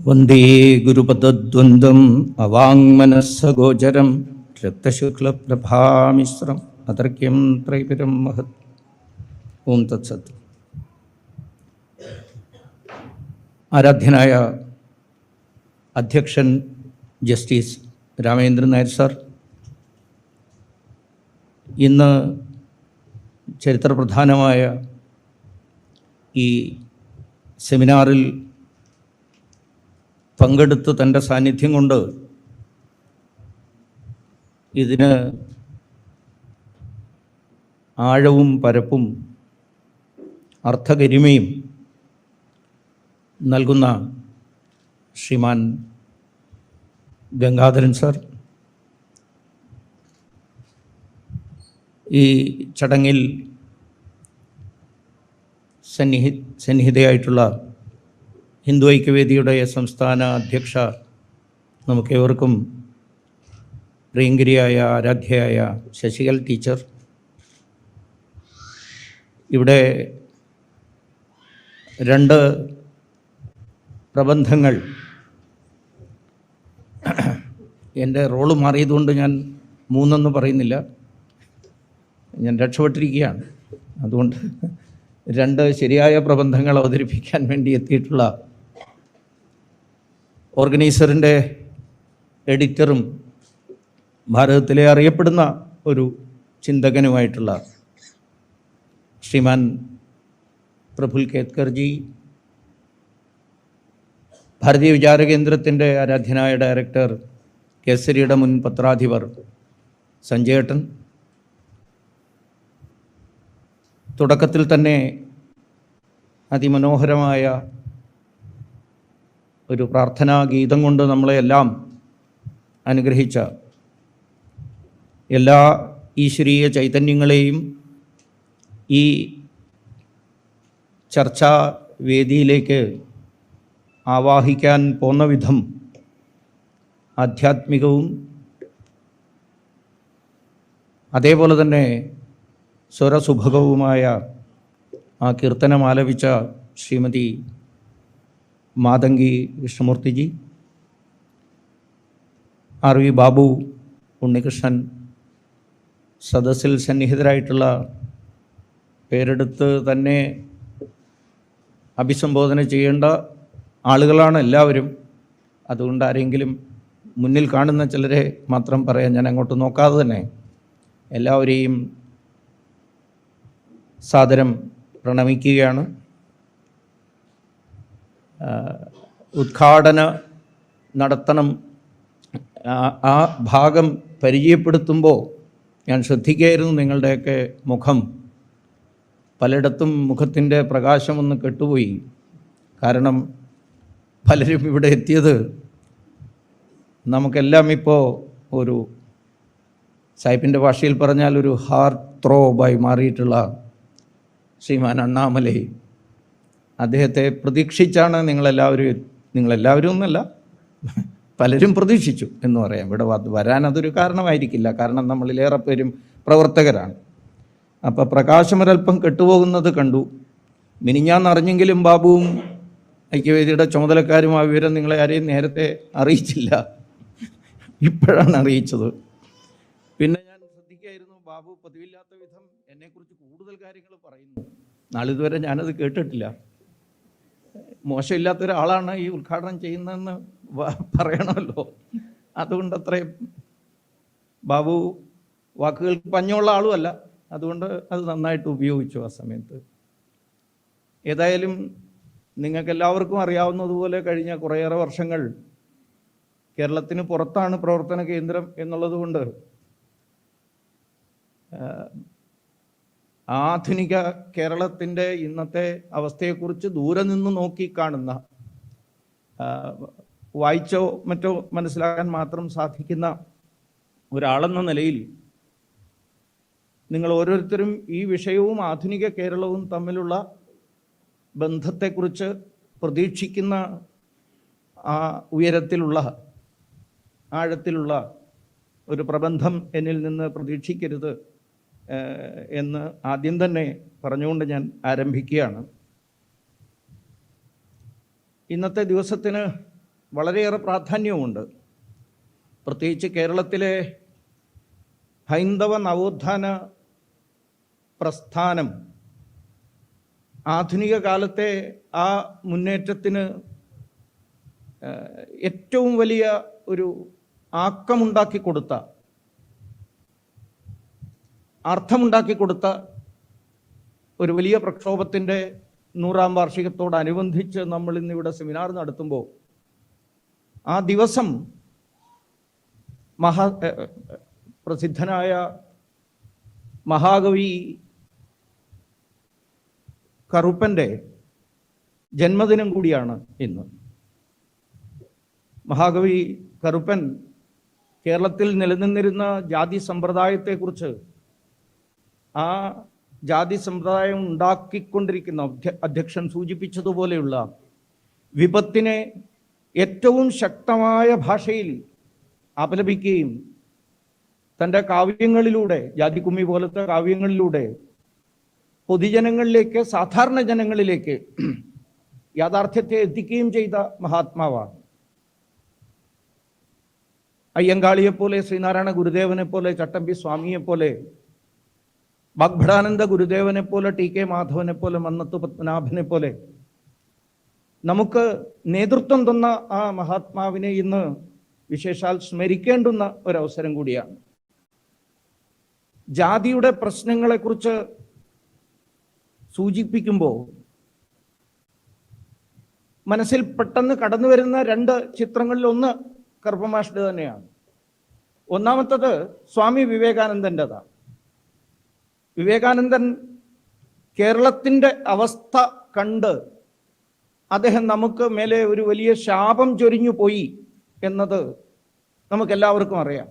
വന്ദേ ഗുരുപദദ്വന്ദ്വം അവാങ്മനസ്സഗോചരം രക്തശുക്ലപ്രഭാമിശ്രം അതർക്യം ത്രൈപുരം മഹത്. ഓം തത്സത്. ആരാധ്യനായ അധ്യക്ഷൻ ജസ്റ്റിസ് രാമേന്ദ്രൻ നായർ സാർ, ഇന്ന് ചരിത്രപ്രധാനമായ ഈ സെമിനാറിൽ പങ്കെടുത്ത് തൻ്റെ സാന്നിധ്യം കൊണ്ട് ഇതിന് ആഴവും പരപ്പും അർത്ഥഗരിമയും നൽകുന്ന ശ്രീമാൻ ഗംഗാധരൻ സാർ, ഈ ചടങ്ങിൽ സന്നിഹിതയായിട്ടുള്ള ഹിന്ദു ഐക്യവേദിയുടെ സംസ്ഥാന അധ്യക്ഷ, നമുക്കേവർക്കും പ്രിയങ്കരിയായ ആരാധ്യയായ ശശികൽ ടീച്ചർ, ഇവിടെ രണ്ട് പ്രബന്ധങ്ങൾ, എൻ്റെ റോള് മാറിയതുകൊണ്ട് ഞാൻ മൂന്നെന്ന് പറയുന്നില്ല, ഞാൻ രക്ഷപ്പെട്ടിരിക്കുകയാണ്. അതുകൊണ്ട് രണ്ട് ശരിയായ പ്രബന്ധങ്ങൾ അവതരിപ്പിക്കാൻ വേണ്ടി എത്തിയിട്ടുള്ള ഓർഗനൈസറിൻ്റെ എഡിറ്ററും ഭാരതത്തിലെ അറിയപ്പെടുന്ന ഒരു ചിന്തകനുമായിട്ടുള്ള ശ്രീമാൻ പ്രഫുൽ കേത്കർജി, ഭാരതീയ വിചാര കേന്ദ്രത്തിൻ്റെ ആരാധ്യനായ ഡയറക്ടർ കേസരിയുടെ മുൻ പത്രാധിപർ സഞ്ജയേട്ടൻ, തുടക്കത്തിൽ തന്നെ അതിമനോഹരമായ ഒരു പ്രാർത്ഥനാ ഗീതം കൊണ്ട് നമ്മളെല്ലാം അനുഗ്രഹിച്ച എല്ലാ ഈശ്വരീയ ചൈതന്യങ്ങളെയും ഈ ചർച്ചാ വേദിയിലേക്ക് ആവാഹിക്കാൻ പോന്ന വിധം ആധ്യാത്മികവും അതേപോലെ തന്നെ സ്വരസുഭകവുമായ ആ കീർത്തനം ആലപിച്ച ശ്രീമതി മാതങ്കി കൃഷ്ണമൂർത്തിജി, ആർ വി ബാബു, ഉണ്ണികൃഷ്ണൻ, സദസ്സിൽ സന്നിഹിതരായിട്ടുള്ള പേരെടുത്ത് തന്നെ അഭിസംബോധന ചെയ്യേണ്ട ആളുകളാണ് എല്ലാവരും. അതുകൊണ്ട് ആരെങ്കിലും മുന്നിൽ കാണുന്ന ചിലരെ മാത്രം പറയാൻ ഞാൻ അങ്ങോട്ട് നോക്കാതെ തന്നെ എല്ലാവരെയും സാദരം പ്രണമിക്കുകയാണ്. ഉദ്ഘാടന നടത്തണം ആ ഭാഗം പരിചയപ്പെടുത്തുമ്പോൾ ഞാൻ ശ്രദ്ധിക്കുകയായിരുന്നു, നിങ്ങളുടെയൊക്കെ മുഖം പലയിടത്തും മുഖത്തിൻ്റെ പ്രകാശമൊന്ന് കെട്ടുപോയി. കാരണം പലരും ഇവിടെ എത്തിയത് നമുക്കെല്ലാം ഇപ്പോൾ ഒരു സാഹിബിൻ്റെ ഭാഷയിൽ പറഞ്ഞാൽ ഒരു ഹാർട്ട് ത്രോബായി മാറിയിട്ടുള്ള ശ്രീമാൻ അണ്ണാമലൈ, അദ്ദേഹത്തെ പ്രതീക്ഷിച്ചാണ് നിങ്ങളെല്ലാവരും ഒന്നല്ല, പലരും പ്രതീക്ഷിച്ചു എന്ന് പറയാം. ഇവിടെ വരാൻ അതൊരു കാരണമായിരിക്കില്ല, കാരണം നമ്മളിലേറെ പേരും പ്രവർത്തകരാണ്. അപ്പോൾ പ്രകാശമൊരൽപ്പം കെട്ടുപോകുന്നത് കണ്ടു. മിനിഞ്ഞാന്നറിഞ്ഞെങ്കിലും ബാബുവും ഐക്യവേദിയുടെ ചുമതലക്കാരും ആ വിവരം നിങ്ങളെ ആരെയും നേരത്തെ അറിയിച്ചില്ല, ഇപ്പോഴാണ് അറിയിച്ചത്. പിന്നെ ഞാൻ ശ്രദ്ധിക്കുകയായിരുന്നു, ബാബു പതിവില്ലാത്ത വിധം എന്നെക്കുറിച്ച് കൂടുതൽ കാര്യങ്ങൾ പറയുന്നു. നാളിതുവരെ ഞാനത് കേട്ടിട്ടില്ല. മോശമില്ലാത്ത ഒരാളാണ് ഈ ഉദ്ഘാടനം ചെയ്യുന്നതെന്ന് പറയണമല്ലോ. അതുകൊണ്ട് അത്രയും ബാബു വാക്കുകൾക്ക് പഞ്ഞുള്ള ആളുമല്ല, അതുകൊണ്ട് അത് നന്നായിട്ട് ഉപയോഗിച്ചു ആ സമയത്ത്. ഏതായാലും നിങ്ങൾക്കെല്ലാവർക്കും അറിയാവുന്നതുപോലെ കഴിഞ്ഞ കുറേയേറെ വർഷങ്ങൾ കേരളത്തിന് പുറത്താണ് പ്രവർത്തന കേന്ദ്രം എന്നുള്ളതുകൊണ്ട് ആധുനിക കേരളത്തിൻ്റെ ഇന്നത്തെ അവസ്ഥയെക്കുറിച്ച് ദൂരെ നിന്ന് നോക്കിക്കാണുന്ന, വായിച്ചോ മറ്റോ മനസ്സിലാക്കാൻ മാത്രം സാധിക്കുന്ന ഒരാളെന്ന നിലയിൽ നിങ്ങൾ ഓരോരുത്തരും ഈ വിഷയവും ആധുനിക കേരളവും തമ്മിലുള്ള ബന്ധത്തെക്കുറിച്ച് പ്രതീക്ഷിക്കുന്ന ആ ഉയരത്തിലുള്ള ആഴത്തിലുള്ള ഒരു പ്രബന്ധം എന്നിൽ നിന്ന് പ്രതീക്ഷിക്കരുത് എന്ന് ആദ്യം തന്നെ പറഞ്ഞുകൊണ്ട് ഞാൻ ആരംഭിക്കുകയാണ്. ഇന്നത്തെ ദിവസത്തിന് വളരെയേറെ പ്രാധാന്യവുമുണ്ട്. പ്രത്യേകിച്ച് കേരളത്തിലെ ഹൈന്ദവ നവോത്ഥാന പ്രസ്ഥാനം ആധുനിക കാലത്തെ ആ മുന്നേറ്റത്തിന് ഏറ്റവും വലിയ ഒരു ആക്കമുണ്ടാക്കി കൊടുത്ത, അർത്ഥമുണ്ടാക്കി കൊടുത്ത ഒരു വലിയ പ്രക്ഷോഭത്തിൻ്റെ 100ാം വാർഷികത്തോടനുബന്ധിച്ച് നമ്മൾ ഇന്നിവിടെ സെമിനാർ നടത്തുമ്പോൾ ആ ദിവസം പ്രസിദ്ധനായ മഹാകവി കറുപ്പൻ്റെ ജന്മദിനം കൂടിയാണ് ഇന്ന്. മഹാകവി കറുപ്പൻ കേരളത്തിൽ നിലനിന്നിരുന്ന ജാതി സമ്പ്രദായത്തെക്കുറിച്ച്, ആ ജാതി സമ്പ്രദായം ഉണ്ടാക്കിക്കൊണ്ടിരിക്കുന്ന അധ്യക്ഷൻ സൂചിപ്പിച്ചതുപോലെയുള്ള വിപത്തിനെ ഏറ്റവും ശക്തമായ ഭാഷയിൽ അപലപിക്കുകയും തൻ്റെ കാവ്യങ്ങളിലൂടെ, ജാതിക്കുമ്മി പോലത്തെ കാവ്യങ്ങളിലൂടെ പൊതുജനങ്ങളിലേക്ക്, സാധാരണ ജനങ്ങളിലേക്ക് യാഥാർത്ഥ്യത്തെ എത്തിക്കുകയും ചെയ്ത മഹാത്മാവാണ്. അയ്യങ്കാളിയെപ്പോലെ, ശ്രീനാരായണ ഗുരുദേവനെ പോലെ, ചട്ടമ്പി സ്വാമിയെപ്പോലെ, വാഗ്ഭടാനന്ദ ഗുരുദേവനെ പോലെ, ടി കെ മാധവനെ പോലെ, മന്നത്ത് പത്മനാഭനെ പോലെ നമുക്ക് നേതൃത്വം തന്ന ആ മഹാത്മാവിനെ ഇന്ന് വിശേഷാൽ സ്മരിക്കേണ്ടുന്ന ഒരവസരം കൂടിയാണ്. ജാതിയുടെ പ്രശ്നങ്ങളെക്കുറിച്ച് സൂചിപ്പിക്കുമ്പോൾ മനസ്സിൽ പെട്ടെന്ന് കടന്നു വരുന്ന 2 ചിത്രങ്ങളിൽ ഒന്ന് കറുപ്പമാഷ്ട് തന്നെയാണ്. ഒന്നാമത്തത് സ്വാമി വിവേകാനന്ദൻ്റെതാണ്. വിവേകാനന്ദൻ കേരളത്തിൻ്റെ അവസ്ഥ കണ്ട് അദ്ദേഹം നമുക്ക് മേലെ ഒരു വലിയ ശാപം ചൊരിഞ്ഞു പോയി എന്നത് നമുക്കെല്ലാവർക്കും അറിയാം.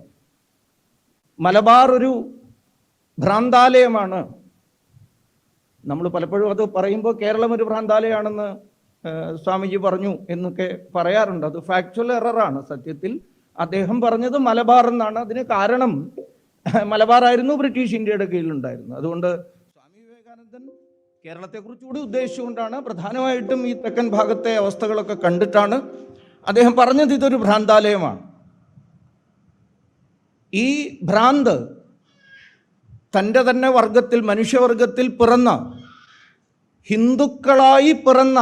മലബാർ ഒരു ഭ്രാന്താലയമാണ്. നമ്മൾ പലപ്പോഴും അത് പറയുമ്പോൾ കേരളം ഒരു ഭ്രാന്താലയമാണെന്ന് സ്വാമിജി പറഞ്ഞു എന്നൊക്കെ പറയാറുണ്ട്. അത് ഫാക്ച്വൽ എററാണ്. സത്യത്തിൽ അദ്ദേഹം പറഞ്ഞത് മലബാർ എന്നാണ്. അതിന് കാരണം മലബാറായിരുന്നു ബ്രിട്ടീഷ് ഇന്ത്യയുടെ കീഴിലുണ്ടായിരുന്നത്. അതുകൊണ്ട് സ്വാമി വിവേകാനന്ദൻ കേരളത്തെക്കുറിച്ച് കൂടി ഉദ്ദേശിച്ചുകൊണ്ടാണ്, പ്രധാനമായിട്ടും ഈ തെക്കൻ ഭാഗത്തെ അവസ്ഥകളൊക്കെ കണ്ടിട്ടാണ് അദ്ദേഹം പറഞ്ഞത് ഇതൊരു ഭ്രാന്താലയമാണ്. ഈ ഭ്രാന്ത് തൻ്റെ തന്നെ വർഗത്തിൽ, മനുഷ്യവർഗത്തിൽ പിറന്ന, ഹിന്ദുക്കളായി പിറന്ന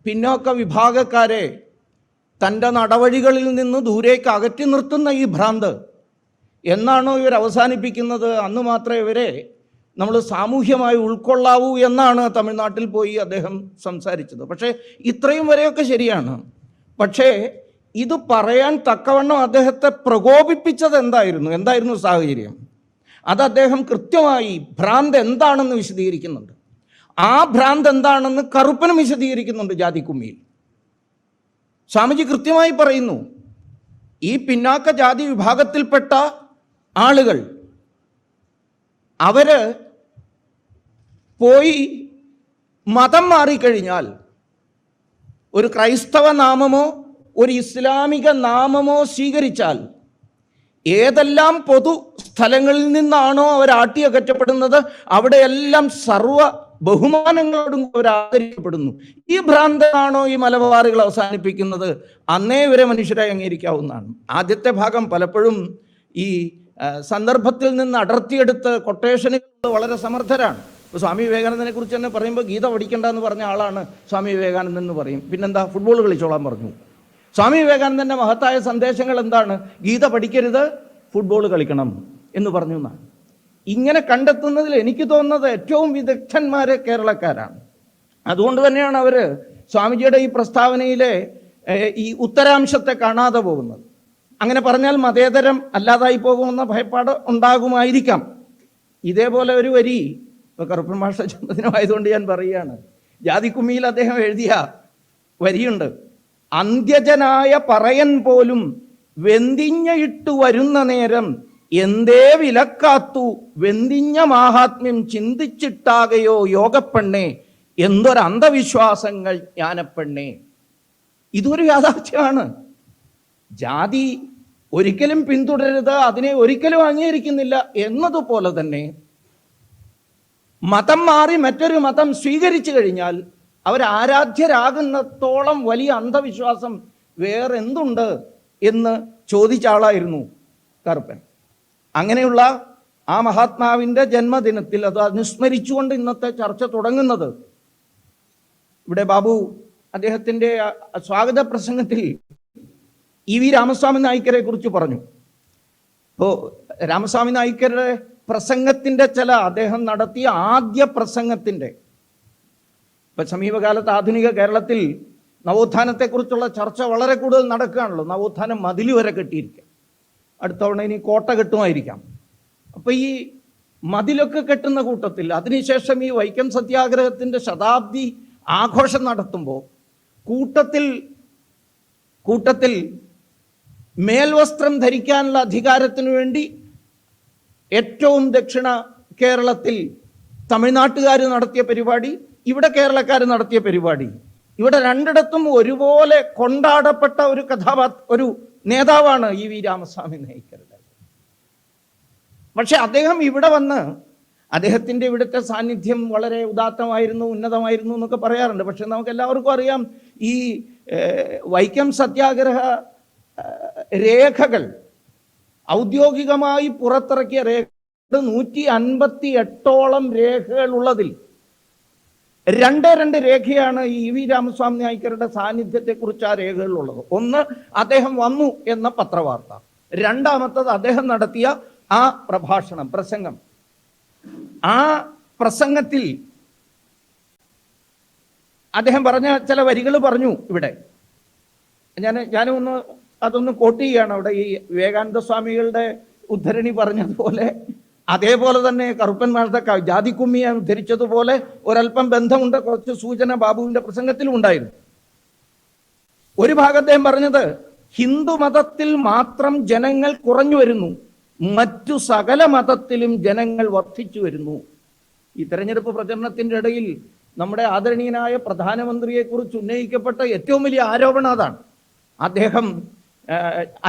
പിന്നോക്ക വിഭാഗക്കാരെ തൻ്റെ നടവഴികളിൽ നിന്ന് ദൂരേക്ക് അകറ്റി നിർത്തുന്ന ഈ ഭ്രാന്ത് എന്നാണോ ഇവർ അവസാനിപ്പിക്കുന്നത്, അന്ന് മാത്രമേ ഇവരെ നമ്മൾ സാമൂഹ്യമായി ഉൾക്കൊള്ളാവൂ എന്നാണ് തമിഴ്നാട്ടിൽ പോയി അദ്ദേഹം സംസാരിച്ചത്. പക്ഷേ ഇത്രയും വരെയൊക്കെ ശരിയാണ്. പക്ഷേ ഇത് പറയാൻ തക്കവണ്ണം അദ്ദേഹത്തെ പ്രകോപിപ്പിച്ചത് എന്തായിരുന്നു സാഹചര്യം? അത് അദ്ദേഹം കൃത്യമായി ഭ്രാന്ത് എന്താണെന്ന് വിശദീകരിക്കുന്നുണ്ട്. ആ ഭ്രാന്ത് എന്താണെന്ന് കറുപ്പനും വിശദീകരിക്കുന്നുണ്ട് ജാതിക്കുമ്മിയിൽ. സ്വാമിജി കൃത്യമായി പറയുന്നു, ഈ പിന്നാക്ക ജാതി വിഭാഗത്തിൽപ്പെട്ട ആളുകൾ അവര് പോയി മതം മാറിക്കഴിഞ്ഞാൽ, ഒരു ക്രൈസ്തവ നാമമോ ഒരു ഇസ്ലാമിക നാമമോ സ്വീകരിച്ചാൽ, ഏതെല്ലാം പൊതു സ്ഥലങ്ങളിൽ നിന്നാണോ അവർ ആട്ടിയകറ്റപ്പെടുന്നത് അവിടെയെല്ലാം സർവ ബഹുമാനങ്ങളോടും അവർ ആദരിക്കപ്പെടുന്നു. ഈ ഭ്രാന്തനാണോ ഈ മലബാറുകൾ അവസാനിപ്പിക്കുന്നത്, അന്നേ ഇവരെ മനുഷ്യരായി അംഗീകരിക്കാവുന്നതാണ്. ആദ്യത്തെ ഭാഗം പലപ്പോഴും ഈ സന്ദർഭത്തിൽ നിന്ന് അടർത്തിയെടുത്ത് കൊട്ടേഷനുകൾ വളരെ സമർത്ഥരാണ്. ഇപ്പോൾ സ്വാമി വിവേകാനന്ദനെ കുറിച്ച് തന്നെ പറയുമ്പോൾ ഗീത പഠിക്കേണ്ട എന്ന് പറഞ്ഞ ആളാണ് സ്വാമി വിവേകാനന്ദൻ എന്ന് പറയും. പിന്നെന്താ, ഫുട്ബോൾ കളിച്ചോളാൻ പറഞ്ഞു. സ്വാമി വിവേകാനന്ദൻ്റെ മഹത്തായ സന്ദേശങ്ങൾ എന്താണ്? ഗീത പഠിക്കരുത്, ഫുട്ബോൾ കളിക്കണം എന്ന് പറഞ്ഞു എന്നാണ്. ഇങ്ങനെ കണ്ടെത്തുന്നതിൽ എനിക്ക് തോന്നുന്നത് ഏറ്റവും വിദഗ്ധന്മാരെ കേരളക്കാരാണ്. അതുകൊണ്ട് തന്നെയാണ് അവർ സ്വാമിജിയുടെ ഈ പ്രസ്താവനയിലെ ഈ ഉത്തരാംശത്തെ കാണാതെ പോകുന്നത്. അങ്ങനെ പറഞ്ഞാൽ മതേതരം അല്ലാതായി പോകുമെന്ന ഭയപ്പാട് ഉണ്ടാകുമായിരിക്കാം. ഇതേപോലെ ഒരു വരി, ഇപ്പോൾ കറുപ്പൻ മാഷ ജന്മദിനമായതുകൊണ്ട് ഞാൻ പറയുകയാണ്, ജാതിക്കുമ്മിയിൽ അദ്ദേഹം എഴുതിയ വരിയുണ്ട്. അന്ത്യജനായ പറയൻ പോലും വെന്തിഞ്ഞയിട്ടു വരുന്ന നേരം എന്തേ വിലക്കാത്തു വെന്തിഞ്ഞ മാഹാത്മ്യം ചിന്തിച്ചിട്ടാകയോ യോഗപ്പെണ്ണേ എന്തൊരന്ധവിശ്വാസങ്ങൾ ജ്ഞാനപ്പെണ്ണേ. ഇതൊരു യാഥാർത്ഥ്യമാണ്. ജാതി ഒരിക്കലും പിന്തുടരുത്, അതിനെ ഒരിക്കലും അംഗീകരിക്കുന്നില്ല എന്നതുപോലെ തന്നെ മതം മാറി മറ്റൊരു മതം സ്വീകരിച്ചു കഴിഞ്ഞാൽ അവർ ആരാധ്യരാകുന്നത്തോളം വലിയ അന്ധവിശ്വാസം വേറെന്തുണ്ട് എന്ന് ചോദിച്ച ആളായിരുന്നു കറുപ്പൻ. അങ്ങനെയുള്ള ആ മഹാത്മാവിൻ്റെ ജന്മദിനത്തിൽ അത് അനുസ്മരിച്ചുകൊണ്ട് ഇന്നത്തെ ചർച്ച തുടങ്ങുന്നത്. ഇവിടെ ബാബു അദ്ദേഹത്തിൻ്റെ സ്വാഗത പ്രസംഗത്തിൽ ഇ.വി. രാമസ്വാമി നായ്ക്കരെ കുറിച്ച് പറഞ്ഞു. ഇപ്പോൾ രാമസ്വാമി നായ്ക്കരുടെ പ്രസംഗത്തിൻ്റെ അദ്ദേഹം നടത്തിയ ആദ്യ പ്രസംഗത്തിൻ്റെ ഇപ്പം സമീപകാലത്ത് ആധുനിക കേരളത്തിൽ നവോത്ഥാനത്തെക്കുറിച്ചുള്ള ചർച്ച വളരെ കൂടുതൽ നടക്കുകയാണല്ലോ. നവോത്ഥാനം മതിൽ വരെ കെട്ടിയിരിക്കാം, അടുത്ത തവണ ഇനി കോട്ട കെട്ടുമായിരിക്കാം. അപ്പോൾ ഈ മതിലൊക്കെ കെട്ടുന്ന കൂട്ടത്തിൽ അതിനുശേഷം ഈ വൈക്കം സത്യാഗ്രഹത്തിൻ്റെ ശതാബ്ദി ആഘോഷം നടത്തുമ്പോൾ കൂട്ടത്തിൽ മേൽവസ്ത്രം ധരിക്കാനുള്ള അധികാരത്തിനു വേണ്ടി ഏറ്റവും ദക്ഷിണ കേരളത്തിൽ തമിഴ്നാട്ടുകാർ നടത്തിയ പരിപാടി, ഇവിടെ കേരളക്കാർ നടത്തിയ പരിപാടി, ഇവിടെ രണ്ടിടത്തും ഒരുപോലെ കൊണ്ടാടപ്പെട്ട ഒരു നേതാവാണ് ഇ.വി. രാമസ്വാമി നായ്ക്കരുടെ. പക്ഷെ അദ്ദേഹം ഇവിടെ വന്ന് അദ്ദേഹത്തിൻ്റെ ഇവിടുത്തെ സാന്നിധ്യം വളരെ ഉദാത്തമായിരുന്നു, ഉന്നതമായിരുന്നു എന്നൊക്കെ പറയാറുണ്ട്. പക്ഷെ നമുക്ക് എല്ലാവർക്കും അറിയാം, ഈ വൈക്കം സത്യാഗ്രഹ രേഖകൾ ഔദ്യോഗികമായി പുറത്തിറക്കിയ രേഖ 158ഓളം രേഖകൾ ഉള്ളതിൽ രണ്ട് രേഖയാണ് ഇ.വി. രാമസ്വാമി നായ്ക്കരുടെ സാന്നിധ്യത്തെക്കുറിച്ച് ആ രേഖകളിലുള്ളത്. ഒന്ന്, അദ്ദേഹം വന്നു എന്ന പത്രവാർത്ത. രണ്ടാമത്തത് അദ്ദേഹം നടത്തിയ ആ പ്രസംഗം. ആ പ്രസംഗത്തിൽ അദ്ദേഹം പറഞ്ഞ ചില വരികൾ പറഞ്ഞു. ഇവിടെ ഞാനൊന്ന് അതൊന്ന് കോട്ട് ചെയ്യുകയാണ്. അവിടെ ഈ വിവേകാനന്ദ സ്വാമികളുടെ ഉദ്ധരണി പറഞ്ഞതുപോലെ, അതേപോലെ തന്നെ കറുപ്പന്മാരുടെ ജാതിക്കുമ്മിയെ ഉദ്ധരിച്ചതുപോലെ ഒരല്പം ബന്ധമുണ്ട്. കുറച്ച് സൂചന ബാബുവിൻ്റെ പ്രസംഗത്തിലും ഉണ്ടായിരുന്നു. ഒരു ഭാഗം അദ്ദേഹം പറഞ്ഞത്, ഹിന്ദു മതത്തിൽ മാത്രം ജനങ്ങൾ കുറഞ്ഞു വരുന്നു, മറ്റു സകല മതത്തിലും ജനങ്ങൾ വർദ്ധിച്ചു വരുന്നു. ഈ തെരഞ്ഞെടുപ്പ് പ്രചരണത്തിൻ്റെ ഇടയിൽ നമ്മുടെ ആദരണീയനായ പ്രധാനമന്ത്രിയെക്കുറിച്ച് ഉന്നയിക്കപ്പെട്ട ഏറ്റവും വലിയ ആരോപണം അതാണ്. അദ്ദേഹം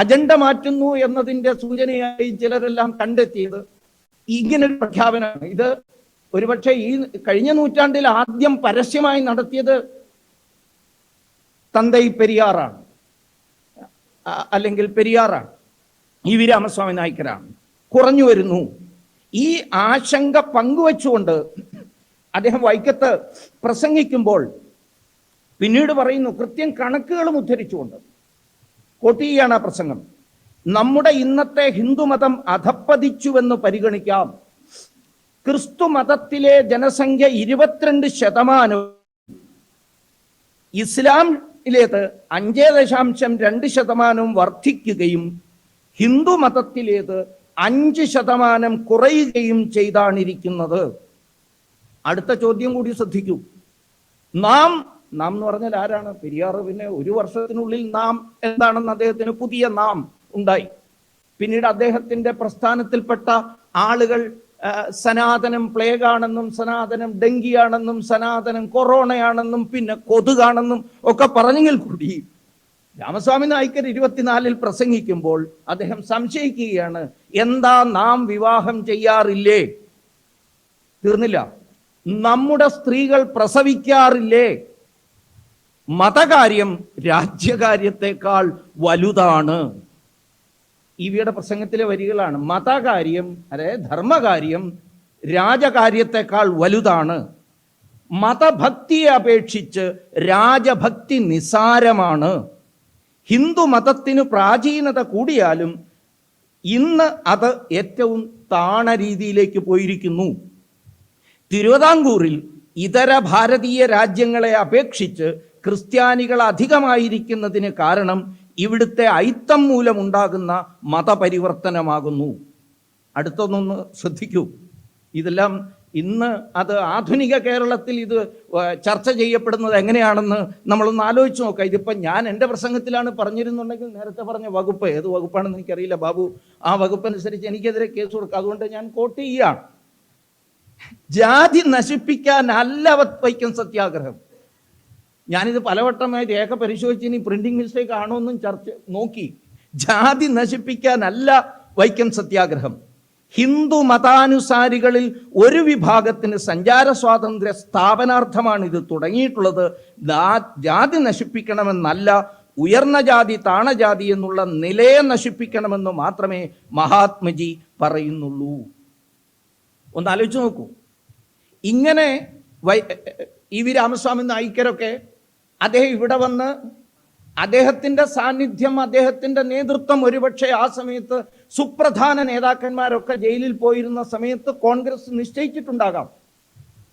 അജണ്ട മാറ്റുന്നു എന്നതിൻ്റെ സൂചനയായി ചിലരെല്ലാം കണ്ടെത്തിയത് ഇങ്ങനൊരു പ്രഖ്യാപനമാണ്. ഇത് ഒരുപക്ഷെ ഈ കഴിഞ്ഞ നൂറ്റാണ്ടിൽ ആദ്യം പരസ്യമായി നടത്തിയത് തന്തൈ പെരിയാറാണ്, അല്ലെങ്കിൽ പെരിയാറാണ്, ഇ.വി. രാമസ്വാമി നായ്ക്കരാണ്. കുറഞ്ഞു വരുന്നു. ഈ ആശങ്ക പങ്കുവച്ചുകൊണ്ട് അദ്ദേഹം വൈക്കത്ത് പ്രസംഗിക്കുമ്പോൾ പിന്നീട് പറയുന്നു, കൃത്യം കണക്കുകളും ഉദ്ധരിച്ചുകൊണ്ട് കോട്ടിയാണ് ആ പ്രസംഗം. നമ്മുടെ ഇന്നത്തെ ഹിന്ദുമതം അധപ്പതിച്ചുവെന്ന് പരിഗണിക്കാം. ക്രിസ്തു മതത്തിലെ ജനസംഖ്യ 22%, ഇസ്ലാമിലേത് 5.2% വർദ്ധിക്കുകയും ഹിന്ദു മതത്തിലേത് 5% കുറയുകയും ചെയ്താണിരിക്കുന്നത്. അടുത്ത ചോദ്യം കൂടി ശ്രദ്ധിക്കൂ. നാം എന്ന് പറഞ്ഞാൽ ആരാണ്? പെരിയാർ. പിന്നെ ഒരു വർഷത്തിനുള്ളിൽ നാം എന്താണെന്ന് അദ്ദേഹത്തിന് പുതിയ നാം ഉണ്ടായി. പിന്നീട് അദ്ദേഹത്തിൻ്റെ പ്രസ്ഥാനത്തിൽപ്പെട്ട ആളുകൾ സനാതനം പ്ലേഗാണെന്നും സനാതനം ഡെങ്കിയാണെന്നും സനാതനം കൊറോണയാണെന്നും പിന്നെ കൊതുകാണെന്നും ഒക്കെ പറഞ്ഞെങ്കിൽ കൂടി രാമസ്വാമി നായ്ക്കർ 24-ൽ പ്രസംഗിക്കുമ്പോൾ അദ്ദേഹം സംശയിക്കുകയാണ്, എന്താ നാം വിവാഹം ചെയ്യാറില്ലേ? തീർന്നില്ല. നമ്മുടെ സ്ത്രീകൾ പ്രസവിക്കാറില്ലേ? മതകാര്യം രാജ്യകാര്യത്തെക്കാൾ വലുതാണ്. ഇവയുടെ പ്രസംഗത്തിലെ വരികളാണ്. മതകാര്യം, അതായത് ധർമ്മകാര്യം രാജകാര്യത്തെക്കാൾ വലുതാണ്. മതഭക്തിയെ അപേക്ഷിച്ച് രാജഭക്തി നിസാരമാണ്. ഹിന്ദു മതത്തിന് പ്രാചീനത കൂടിയാലും ഇന്ന് അത് ഏറ്റവും താണ രീതിയിലേക്ക് പോയിരിക്കുന്നു. തിരുവിതാംകൂറിൽ ഇതര ഭാരതീയ രാജ്യങ്ങളെ അപേക്ഷിച്ച് ക്രിസ്ത്യാനികൾ അധികമായിരിക്കുന്നതിന് കാരണം ഇവിടുത്തെ അയിത്തം മൂലമുണ്ടാകുന്ന മതപരിവർത്തനമാകുന്നു. അടുത്തൊന്നൊന്ന് ശ്രദ്ധിക്കൂ. ഇതെല്ലാം ഇന്ന് അത് ആധുനിക കേരളത്തിൽ ഇത് ചർച്ച ചെയ്യപ്പെടുന്നത് എങ്ങനെയാണെന്ന് നമ്മളൊന്ന് ആലോചിച്ച് നോക്കാം. ഇതിപ്പം ഞാൻ എൻ്റെ പ്രസംഗത്തിലാണ് പറഞ്ഞിരുന്നുണ്ടെങ്കിൽ നേരത്തെ പറഞ്ഞ വകുപ്പ് ഏത് വകുപ്പാണെന്ന് എനിക്കറിയില്ല. ബാബു ആ വകുപ്പനുസരിച്ച് എനിക്കെതിരെ കേസ് കൊടുക്കുക. അതുകൊണ്ട് ഞാൻ കോട്ട് ചെയ്യുകയാണ്. ജാതി നശിപ്പിക്കാനല്ല വൈക്കം സത്യാഗ്രഹം. ഞാനിത് പലവട്ടമായി രേഖ പരിശോധിച്ച് ഇനി പ്രിന്റിംഗ് മിസ്റ്റേക്ക് ആണോ എന്നും നോക്കി. ജാതി നശിപ്പിക്കാനല്ല വൈക്കം സത്യാഗ്രഹം. ഹിന്ദു മതാനുസാരികളിൽ ഒരു വിഭാഗത്തിന് സഞ്ചാര സ്വാതന്ത്ര്യ സ്ഥാപനാർത്ഥമാണ് ഇത് തുടങ്ങിയിട്ടുള്ളത്. ജാതി നശിപ്പിക്കണമെന്നല്ല, ഉയർന്ന ജാതി താണജാതി എന്നുള്ള നിലയെ നശിപ്പിക്കണമെന്ന് മാത്രമേ മഹാത്മജി പറയുന്നുള്ളൂ. ഒന്ന് ആലോചിച്ച് നോക്കൂ. ഇങ്ങനെ ഇ.വി. രാമസ്വാമി നായിക്കരൊക്കെ അദ്ദേഹം ഇവിടെ വന്ന് അദ്ദേഹത്തിൻ്റെ സാന്നിധ്യം, അദ്ദേഹത്തിൻ്റെ നേതൃത്വം, ഒരുപക്ഷെ ആ സമയത്ത് സുപ്രധാന നേതാക്കന്മാരൊക്കെ ജയിലിൽ പോയിരുന്ന സമയത്ത് കോൺഗ്രസ് നിശ്ചയിച്ചിട്ടുണ്ടാകാം,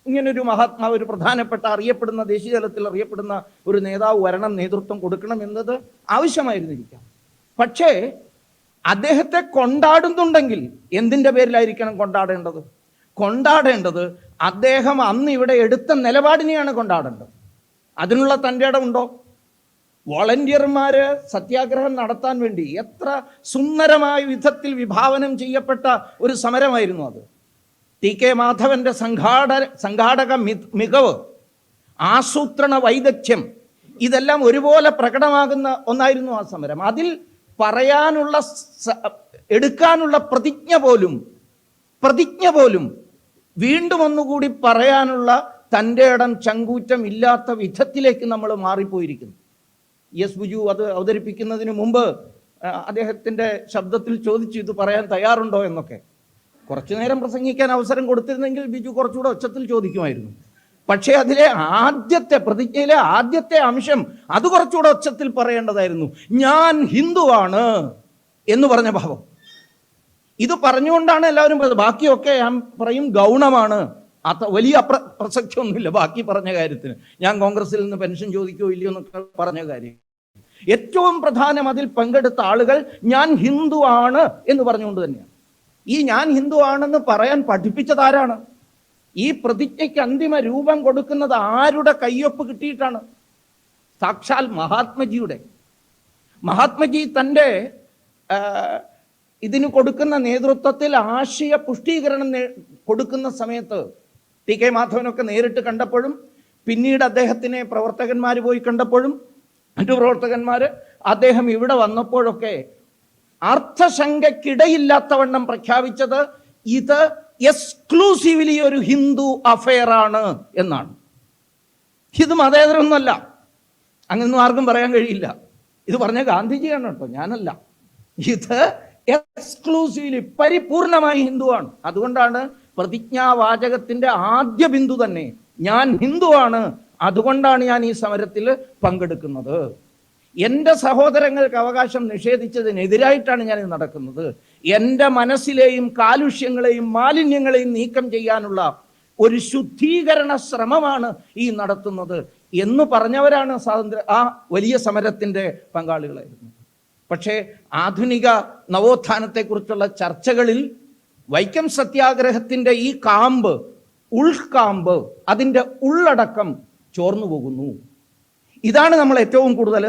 ഇങ്ങനൊരു മഹാത്മാവ്, ഒരു പ്രധാനപ്പെട്ട അറിയപ്പെടുന്ന, ദേശീയ തലത്തിൽ അറിയപ്പെടുന്ന ഒരു നേതാവ് വരണം, നേതൃത്വം കൊടുക്കണം എന്നത് ആവശ്യമായിരുന്നിരിക്കാം. പക്ഷേ അദ്ദേഹത്തെ കൊണ്ടാടുന്നുണ്ടെങ്കിൽ എന്തിൻ്റെ പേരിലായിരിക്കണം കൊണ്ടാടേണ്ടത്? കൊണ്ടാടേണ്ടത് അദ്ദേഹം അന്ന് ഇവിടെ എടുത്ത നിലപാടിനെയാണ് കൊണ്ടാടേണ്ടത്. അതിനുള്ള തൻ്റെ ഇടമുണ്ടോ? വോളണ്ടിയർമാർ സത്യാഗ്രഹം നടത്താൻ വേണ്ടി എത്ര സുന്ദരമായ വിധത്തിൽ വിഭാവനം ചെയ്യപ്പെട്ട ഒരു സമരമായിരുന്നു അത്. ടി.കെ. മാധവന്റെ സംഘാടക മികവ്, ആസൂത്രണ വൈദഗ്ധ്യം, ഇതെല്ലാം ഒരുപോലെ പ്രകടമാകുന്ന ഒന്നായിരുന്നു ആ സമരം. അതിൽ പറയാനുള്ള, എടുക്കാനുള്ള പ്രതിജ്ഞ പോലും വീണ്ടും ഒന്നുകൂടി പറയാനുള്ള തൻ്റെ ഇടം, ചങ്കൂറ്റം ഇല്ലാത്ത വിധത്തിലേക്ക് നമ്മൾ മാറിപ്പോയിരിക്കുന്നു. എസ് ബിജു അത് അവതരിപ്പിക്കുന്നതിന് മുമ്പ് അദ്ദേഹത്തിൻ്റെ ശബ്ദത്തിൽ ചോദിച്ചു, ഇത് പറയാൻ തയ്യാറുണ്ടോ എന്നൊക്കെ. കുറച്ചു നേരം പ്രസംഗിക്കാൻ അവസരം കൊടുത്തിരുന്നെങ്കിൽ ബിജു കുറച്ചുകൂടെ ഒച്ചത്തിൽ ചോദിക്കുമായിരുന്നു. പക്ഷേ അതിലെ ആദ്യത്തെ പ്രതിജ്ഞയിലെ ആദ്യത്തെ അംശം അത് കുറച്ചുകൂടെ ഒച്ചത്തിൽ പറയേണ്ടതായിരുന്നു. ഞാൻ ഹിന്ദുവാണ് എന്ന് പറഞ്ഞ ഭാവം. ഇത് പറഞ്ഞുകൊണ്ടാണ് എല്ലാവരും പറയുന്നത്. ബാക്കിയൊക്കെ ഞാൻ പറയും ഗൗണമാണ്, വലിയ പ്രസക്തിയൊന്നുമില്ല ബാക്കി പറഞ്ഞ കാര്യത്തിന്. ഞാൻ കോൺഗ്രസിൽ നിന്ന് പെൻഷൻ ചോദിക്കുകയോ ഇല്ലയോ എന്നൊക്കെ പറഞ്ഞ കാര്യം. ഏറ്റവും പ്രധാനം അതിൽ പങ്കെടുത്ത ആളുകൾ ഞാൻ ഹിന്ദു ആണ് എന്ന് പറഞ്ഞുകൊണ്ട് തന്നെയാണ്. ഈ ഞാൻ ഹിന്ദു ആണെന്ന് പറയാൻ പഠിപ്പിച്ചതാരാണ്? ഈ പ്രതിജ്ഞയ്ക്ക് അന്തിമ രൂപം കൊടുക്കുന്നത് ആരുടെ കയ്യൊപ്പ് കിട്ടിയിട്ടാണ്? സാക്ഷാൽ മഹാത്മജിയുടെ. മഹാത്മജി തൻ്റെ ഇതിന് കൊടുക്കുന്ന നേതൃത്വത്തിൽ ആശയ പുഷ്ടീകരണം കൊടുക്കുന്ന സമയത്ത് ടി.കെ. മാധവനൊക്കെ നേരിട്ട് കണ്ടപ്പോഴും, പിന്നീട് അദ്ദേഹത്തിനെ പ്രവർത്തകന്മാർ പോയി കണ്ടപ്പോഴും, മറ്റു പ്രവർത്തകന്മാർ അദ്ദേഹം ഇവിടെ വന്നപ്പോഴൊക്കെ അർത്ഥശങ്കയ്ക്കിടയില്ലാത്തവണ്ണം പ്രഖ്യാപിച്ചത് ഇത് എക്സ്ക്ലൂസീവ്ലി ഒരു ഹിന്ദു അഫെയർ ആണ് എന്നാണ്. ഇത് മതേതരമൊന്നുമല്ല, അങ്ങനൊന്നും ആർക്കും പറയാൻ കഴിയില്ല. ഇത് പറഞ്ഞ ഗാന്ധിജിയാണ് കേട്ടോ, ഞാനല്ല. ഇത് എക്സ്ക്ലൂസീവ്ലി പരിപൂർണമായി ഹിന്ദുവാണ്. അതുകൊണ്ടാണ് പ്രതിജ്ഞാവാചകത്തിന്റെ ആദ്യ ബിന്ദു തന്നെ ഞാൻ ഹിന്ദുവാണ്, അതുകൊണ്ടാണ് ഞാൻ ഈ സമരത്തിൽ പങ്കെടുക്കുന്നത്. എൻ്റെ സഹോദരങ്ങൾക്ക് അവകാശം നിഷേധിച്ചതിനെതിരായിട്ടാണ് ഞാൻ ഇത് നടക്കുന്നത്. എൻ്റെ മനസ്സിലെയും കാലുഷ്യങ്ങളെയും മാലിന്യങ്ങളെയും നീക്കം ചെയ്യാനുള്ള ഒരു ശുദ്ധീകരണ ശ്രമമാണ് ഈ നടത്തുന്നത് എന്ന് പറഞ്ഞവരാണ് ആ വലിയ സമരത്തിൻ്റെ പങ്കാളികളായിരുന്നു. പക്ഷേ ആധുനിക നവോത്ഥാനത്തെക്കുറിച്ചുള്ള ചർച്ചകളിൽ വൈക്കം സത്യാഗ്രഹത്തിൻ്റെ ഈ ഉൾക്കാമ്പ്, അതിൻ്റെ ഉള്ളടക്കം ചോർന്നു പോകുന്നു. ഇതാണ് നമ്മൾ ഏറ്റവും കൂടുതൽ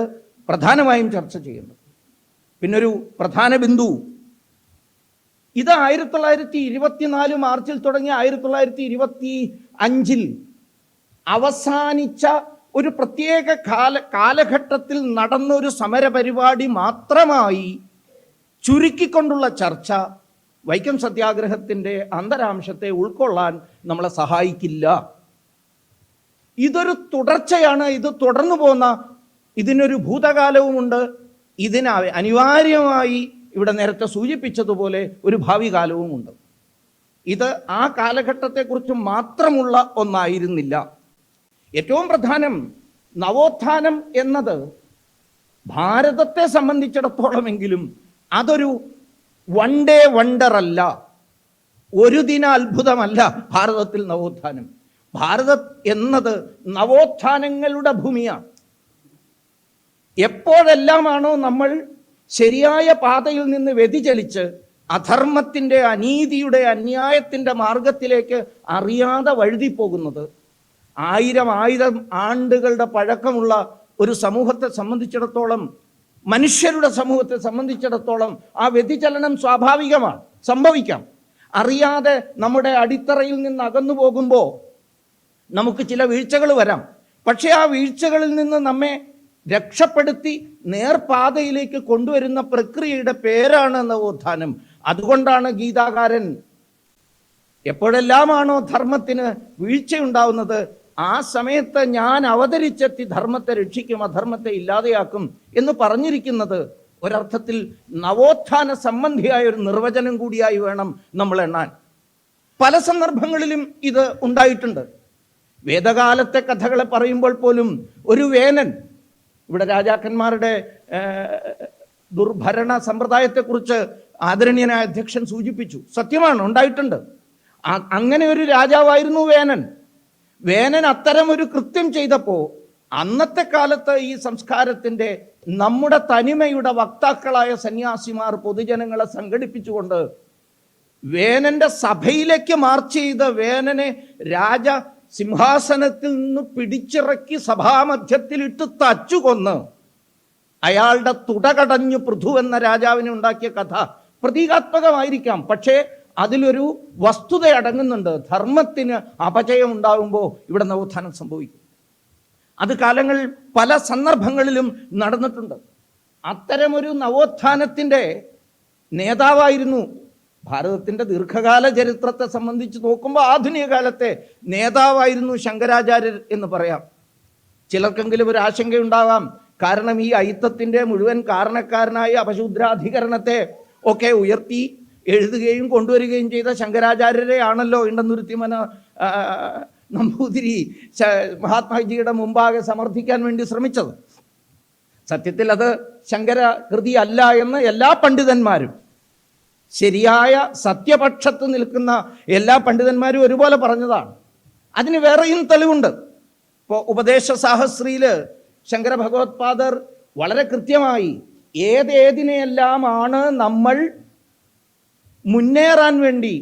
പ്രധാനമായും ചർച്ച ചെയ്യുന്നത്. പിന്നൊരു പ്രധാന ബിന്ദു, ഇത് 1924 മാർച്ചിൽ തുടങ്ങി 1925 അവസാനിച്ച ഒരു പ്രത്യേക കാലഘട്ടത്തിൽ നടന്ന ഒരു സമരപരിപാടി മാത്രമായി ചുരുക്കിക്കൊണ്ടുള്ള ചർച്ച വൈക്കം സത്യാഗ്രഹത്തിൻ്റെ അന്തരാംശത്തെ ഉൾക്കൊള്ളാൻ നമ്മളെ സഹായിക്കില്ല. ഇതൊരു തുടർച്ചയാണ്. ഇത് തുടർന്നു പോകുന്ന, ഇതിനൊരു ഭൂതകാലവുമുണ്ട്, ഇതിന് അനിവാര്യമായി ഇവിടെ നേരത്തെ സൂചിപ്പിച്ചതുപോലെ ഒരു ഭാവി കാലവുമുണ്ട്. ഇത് ആ കാലഘട്ടത്തെക്കുറിച്ച് മാത്രമുള്ള ഒന്നായിരുന്നില്ല. ഏറ്റവും പ്രധാനം, നവോത്ഥാനം എന്നത് ഭാരതത്തെ സംബന്ധിച്ചിടത്തോളമെങ്കിലും അതൊരു വൺ ഡേ വണ്ടർ അല്ല, ഒരു ദിന അത്ഭുതമല്ല. ഭാരതത്തിൽ നവോത്ഥാനം, ഭാരതം എന്നത് നവോത്ഥാനങ്ങളുടെ ഭൂമിയാണ്. എപ്പോഴെല്ലാമാണോ നമ്മൾ ശരിയായ പാതയിൽ നിന്ന് വ്യതിചലിച്ച് അധർമ്മത്തിൻ്റെ, അനീതിയുടെ, അന്യായത്തിൻ്റെ മാർഗത്തിലേക്ക് അറിയാതെ വഴുതി പോകുന്നത്, ആയിരം ആണ്ടുകളുടെ പഴക്കമുള്ള ഒരു സമൂഹത്തെ സംബന്ധിച്ചിടത്തോളം, മനുഷ്യരുടെ സമൂഹത്തെ സംബന്ധിച്ചിടത്തോളം ആ വ്യതിചലനം സ്വാഭാവികമാണ്, സംഭവിക്കാം. അറിയാതെ നമ്മുടെ അടിത്തറയിൽ നിന്ന് അകന്നു പോകുമ്പോൾ നമുക്ക് ചില വീഴ്ചകൾ വരാം. പക്ഷേ ആ വീഴ്ചകളിൽ നിന്ന് നമ്മെ രക്ഷപ്പെടുത്തി നേർപാതയിലേക്ക് കൊണ്ടുവരുന്ന പ്രക്രിയയുടെ പേരാണ് നവോത്ഥാനം. അതുകൊണ്ടാണ് ഗീതാകാരൻ എപ്പോഴെല്ലാമാണോ ധർമ്മത്തിന് വീഴ്ചയുണ്ടാവുന്നത് ആ സമയത്ത് ഞാൻ അവതരിച്ചെത്തി ധർമ്മത്തെ രക്ഷിക്കും, അധർമ്മത്തെ ഇല്ലാതെയാക്കും എന്ന് പറഞ്ഞിരിക്കുന്നത് ഒരർത്ഥത്തിൽ നവോത്ഥാന സംബന്ധിയായ ഒരു നിർവചനം കൂടിയായി വേണം നമ്മൾ എണ്ണാൻ. പല സന്ദർഭങ്ങളിലും ഇത് ഉണ്ടായിട്ടുണ്ട്. വേദകാലത്തെ കഥകളെ പറയുമ്പോൾ പോലും ഒരു വേനൻ, ഇവിടെ രാജാക്കന്മാരുടെ ദുർഭരണ സമ്പ്രദായത്തെക്കുറിച്ച് ആദരണീയനായ അധ്യക്ഷൻ സൂചിപ്പിച്ചു. സത്യമാണ്, ഉണ്ടായിട്ടുണ്ട്. അങ്ങനെ ഒരു രാജാവായിരുന്നു വേനൻ. വേനൻ അത്തരം ഒരു കൃത്യം ചെയ്തപ്പോൾ അന്നത്തെ കാലത്ത് ഈ സംസ്കാരത്തിൻ്റെ നമ്മുടെ തനിമയുടെ വക്താക്കളായ സന്യാസിമാർ പൊതുജനങ്ങളെ സംഘടിപ്പിച്ചുകൊണ്ട് വേനന്റെ സഭയിലേക്ക് മാർച്ച് ചെയ്ത വേനനെ രാജ സിംഹാസനത്തിൽ നിന്ന് പിടിച്ചിറക്കി സഭാമധ്യത്തിലിട്ട് തച്ചുകൊന്ന് അയാളുടെ തുടകടഞ്ഞു പൃഥു എന്ന രാജാവിനെ ഉണ്ടാക്കിയ കഥ പ്രതീകാത്മകമായിരിക്കാം, പക്ഷേ അതിലൊരു വസ്തുത അടങ്ങുന്നുണ്ട്. ധർമ്മത്തിന് അപജയം ഉണ്ടാകുമ്പോൾ ഇവിടെ നവോത്ഥാനം സംഭവിക്കും. അത് കാലങ്ങളിൽ പല സന്ദർഭങ്ങളിലും നടന്നിട്ടുണ്ട്. അത്തരമൊരു നവോത്ഥാനത്തിൻ്റെ നേതാവായിരുന്നു, ഭാരതത്തിൻ്റെ ദീർഘകാല ചരിത്രത്തെ സംബന്ധിച്ച് നോക്കുമ്പോൾ ആധുനിക കാലത്തെ നേതാവായിരുന്നു ശങ്കരാചാര്യർ എന്ന് പറയാം. ചിലർക്കെങ്കിലും ഒരു ആശങ്കയുണ്ടാവാം. കാരണം ഈ അയിത്തത്തിൻ്റെ മുഴുവൻ കാരണക്കാരനായ അപശൂദ്രാധികരണത്തെ ഒക്കെ ഉയർത്തി എഴുതുകയും കൊണ്ടുവരികയും ചെയ്ത ശങ്കരാചാര്യരെ ആണല്ലോ ഇണ്ടന്തുരുത്തിമന നമ്പൂതിരി മഹാത്മാജിയുടെ മുമ്പാകെ സമർത്ഥിക്കാൻ വേണ്ടി ശ്രമിച്ചത്. സത്യത്തിൽ അത് ശങ്കര കൃതി അല്ല എന്ന് എല്ലാ പണ്ഡിതന്മാരും, ശരിയായ സത്യപക്ഷത്ത് നിൽക്കുന്ന എല്ലാ പണ്ഡിതന്മാരും ഒരുപോലെ പറഞ്ഞതാണ്. അതിന് വേറെയും തെളിവുണ്ട്. ഇപ്പോൾ ഉപദേശ സാഹസ്രിയിൽ ശങ്കര ഭഗവത്പാദർ വളരെ കൃത്യമായി ഏതേതിനെയെല്ലാമാണ് നമ്മൾ മുന്നേറാൻ വേണ്ടി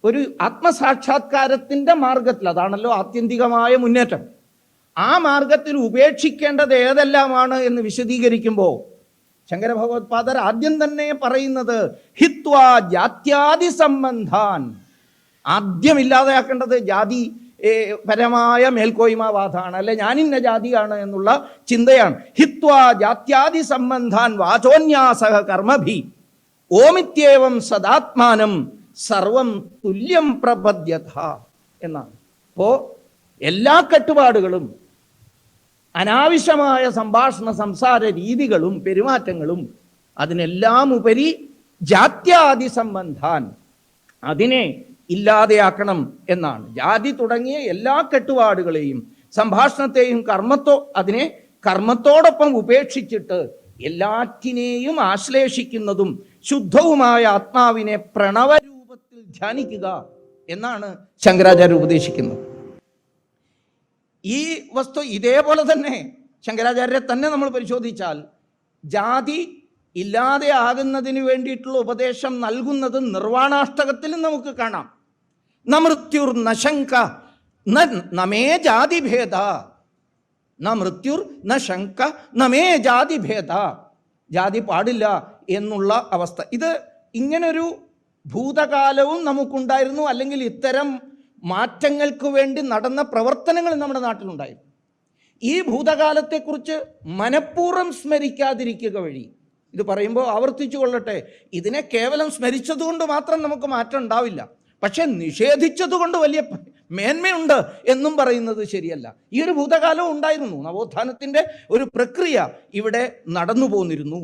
ഒരു ആത്മസാക്ഷാത്കാരത്തിൻ്റെ മാർഗത്തിൽ, അതാണല്ലോ ആത്യന്തികമായ മുന്നേറ്റം, ആ മാർഗത്തിൽ ഉപേക്ഷിക്കേണ്ടത് ഏതെല്ലാമാണ് എന്ന് വിശദീകരിക്കുമ്പോൾ ശങ്കര ഭഗവത്പാദർ ആദ്യം തന്നെ പറയുന്നത് ഹിത്വാ ജാത്യാദി സംബന്ധാൻ, ആദ്യം ഇല്ലാതെയാക്കേണ്ടത് ജാതി പരമായ മേൽക്കോയ്മവാദമാണ്, അല്ലെ ഞാനിന്ന ജാതിയാണ് എന്നുള്ള ചിന്തയാണ്. ഹിത്വാ ജാത്യാദി സംബന്ധാൻ വാചോന്യാസ കർമ്മഭി ഓമിത്യേവം സദാത്മാനം സർവം തുല്യം പ്രപദ്യത എന്നാണ്. അപ്പോൾ എല്ലാ കെട്ടുപാടുകളും, അനാവശ്യമായ സംഭാഷണ സംസാര രീതികളും പെരുമാറ്റങ്ങളും, അതിനെല്ലാം ഉപരി ജാത്യാദി സംബന്ധാൻ, അതിനെ ഇല്ലാതെയാക്കണം എന്നാണ്. ജാതി തുടങ്ങിയ എല്ലാ കെട്ടുപാടുകളെയും സംഭാഷണത്തെയും അതിനെ കർമ്മത്തോടൊപ്പം ഉപേക്ഷിച്ചിട്ട് എല്ലാറ്റിനെയും ആശ്ലേഷിക്കുന്നതും ശുദ്ധവുമായ ആത്മാവിനെ പ്രണവരൂപത്തിൽ ധ്യാനിക്കുക എന്നാണ് ശങ്കരാചാര്യ ഉപദേശിക്കുന്നത്. ഈ വസ്തു ഇതേപോലെ തന്നെ ശങ്കരാചാര്യരെ തന്നെ നമ്മൾ പരിശോധിച്ചാൽ ജാതി ഇല്ലാതെ ആകുന്നതിന് വേണ്ടിയിട്ടുള്ള ഉപദേശം നൽകുന്നത് നിർവാണാഷ്ടകത്തിലും നമുക്ക് കാണാം. ന മൃത്യുർ ന ശങ്ക നമേ ജാതിഭേദ, ന മൃത്യുർ ന ശങ്ക നമേ ജാതിഭേദ, ജാതി പാടില്ല എന്നുള്ള അവസ്ഥ. ഇത് ഇങ്ങനൊരു ഭൂതകാലവും നമുക്കുണ്ടായിരുന്നു, അല്ലെങ്കിൽ ഇത്തരം മാറ്റങ്ങൾക്ക് വേണ്ടി നടന്ന പ്രവർത്തനങ്ങൾ നമ്മുടെ നാട്ടിലുണ്ടായിരുന്നു. ഈ ഭൂതകാലത്തെക്കുറിച്ച് മനഃപൂർവ്വം സ്മരിക്കാതിരിക്കുക വഴി, ഇത് പറയുമ്പോൾ ആവർത്തിച്ചു കൊള്ളട്ടെ, ഇതിനെ കേവലം സ്മരിച്ചതുകൊണ്ട് മാത്രം നമുക്ക് മാറ്റം ഉണ്ടാവില്ല, പക്ഷെ നിഷേധിച്ചതുകൊണ്ട് വലിയ മേന്മയുണ്ട് എന്നും പറയുന്നത് ശരിയല്ല. ഈ ഒരു ഭൂതകാലവും ഉണ്ടായിരുന്നു. നവോത്ഥാനത്തിൻ്റെ ഒരു പ്രക്രിയ ഇവിടെ നടന്നു പോന്നിരുന്നു.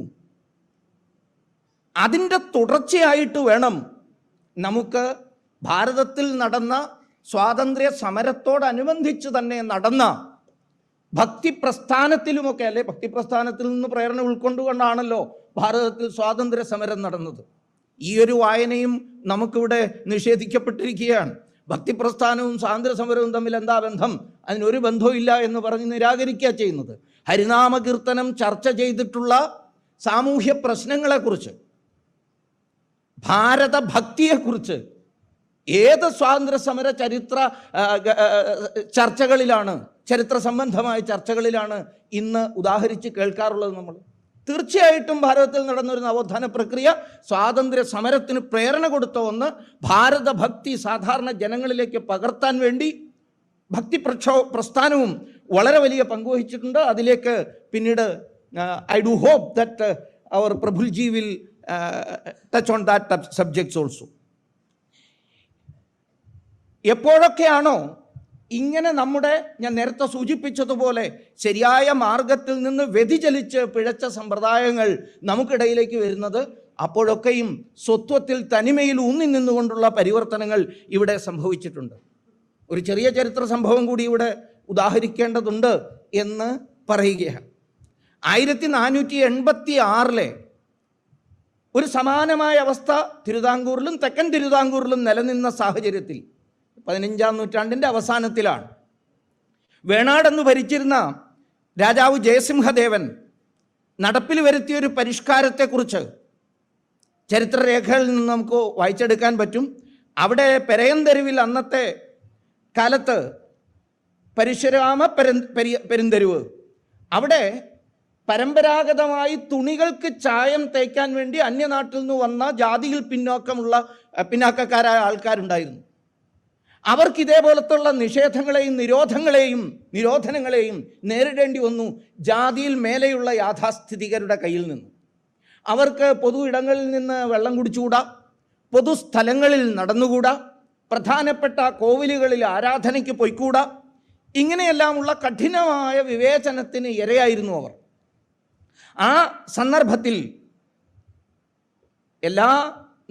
അതിൻ്റെ തുടർച്ചയായിട്ട് വേണം നമുക്ക് ഭാരതത്തിൽ നടന്ന സ്വാതന്ത്ര്യ സമരത്തോടനുബന്ധിച്ച് തന്നെ നടന്ന ഭക്തി പ്രസ്ഥാനത്തിലുമൊക്കെ, അല്ലെ ഭക്തി പ്രസ്ഥാനത്തിൽ നിന്ന് പ്രേരണ ഉൾക്കൊണ്ടുകൊണ്ടാണല്ലോ ഭാരതത്തിൽ സ്വാതന്ത്ര്യ സമരം നടന്നത്. ഈ ഒരു വായനയും നമുക്കിവിടെ നിഷേധിക്കപ്പെട്ടിരിക്കുകയാണ്. ഭക്തി പ്രസ്ഥാനവും സ്വാതന്ത്ര്യ സമരവും തമ്മിൽ എന്താ ബന്ധം? അതിനൊരു ബന്ധവും ഇല്ല എന്ന് പറഞ്ഞ് നിരാകരിക്കുക ചെയ്യുന്നത്. ഹരിനാമകീർത്തനം ചർച്ച ചെയ്തിട്ടുള്ള സാമൂഹ്യ പ്രശ്നങ്ങളെക്കുറിച്ച്, ഭാരത ഭക്തിയെക്കുറിച്ച് ഏത് സ്വാതന്ത്ര്യ സമര ചർച്ചകളിലാണ്, ചരിത്ര സംബന്ധമായ ചർച്ചകളിലാണ് ഇന്ന് ഉദാഹരിച്ച് കേൾക്കാറുള്ളത് നമ്മൾ? തീർച്ചയായിട്ടും ഭാരതത്തിൽ നടന്നൊരു നവോത്ഥാന പ്രക്രിയ സ്വാതന്ത്ര്യ സമരത്തിന് പ്രേരണ കൊടുത്ത ഒന്ന്. ഭാരതഭക്തി സാധാരണ ജനങ്ങളിലേക്ക് പകർത്താൻ വേണ്ടി ഭക്തി പ്രസ്ഥാനവും വളരെ വലിയ പങ്കുവഹിച്ചിട്ടുണ്ട്. അതിലേക്ക് പിന്നീട് ഐ ഡു ഹോപ്പ് ദാറ്റ് അവർ പ്രഫുൽജി will touch on that subjects also. എപ്പോഴൊക്കെയാണോ ഇങ്ങനെ ഞാൻ നേരത്തെ സൂചിപ്പിച്ചതുപോലെ ശരിയായ മാർഗത്തിൽ നിന്ന് വ്യതിചലിച്ച് പിഴച്ച സമ്പ്രദായങ്ങൾ നമുക്കിടയിലേക്ക് വരുന്നത് അപ്പോഴൊക്കെയും സ്വത്വത്തിൽ തനിമയിൽ ഊന്നി നിന്നുകൊണ്ടുള്ള പരിവർത്തനങ്ങൾ ഇവിടെ സംഭവിച്ചിട്ടുണ്ട്. ഒരു ചെറിയ ചരിത്ര സംഭവം കൂടി ഇവിടെ ഉദാഹരിക്കേണ്ടതുണ്ട് എന്ന് പറയുകയാണ്. 1486 ഒരു സമാനമായ അവസ്ഥ തിരുവിതാംകൂറിലും തെക്കൻ തിരുവിതാംകൂറിലും നിലനിന്ന സാഹചര്യത്തിൽ 15-ാം നൂറ്റാണ്ടിൻ്റെ അവസാനത്തിലാണ് വേണാടെന്ന് ഭരിച്ചിരുന്ന രാജാവ് ജയസിംഹദേവൻ നടപ്പിൽ വരുത്തിയൊരു പരിഷ്കാരത്തെക്കുറിച്ച് ചരിത്രരേഖകളിൽ നിന്ന് നമുക്ക് വായിച്ചെടുക്കാൻ പറ്റും. അവിടെ പെരയന്തെരുവിൽ അന്നത്തെ കാലത്ത് പരശുരാമ പെരുന്തെരുവ്, അവിടെ പരമ്പരാഗതമായി തുണികൾക്ക് ചായം തേക്കാൻ വേണ്ടി അന്യനാട്ടിൽ നിന്ന് വന്ന ജാതിയിൽ പിന്നാക്കക്കാരായ ആൾക്കാരുണ്ടായിരുന്നു. അവർക്ക് ഇതേപോലത്തുള്ള നിരോധനങ്ങളെയും നേരിടേണ്ടി വന്നു ജാതിയിൽ മേലെയുള്ള യാഥാസ്ഥിതികരുടെ കയ്യിൽ നിന്ന്. അവർക്ക് പൊതു ഇടങ്ങളിൽ നിന്ന് വെള്ളം കുടിച്ചുകൂടാ, പൊതുസ്ഥലങ്ങളിൽ നടന്നുകൂടാ, പ്രധാനപ്പെട്ട കോവിലുകളിൽ ആരാധനയ്ക്ക് പോയിക്കൂടാ. ഇങ്ങനെയെല്ലാമുള്ള കഠിനമായ വിവേചനത്തിന് ഇരയായിരുന്നു അവർ. ആ സന്ദർഭത്തിൽ എല്ലാ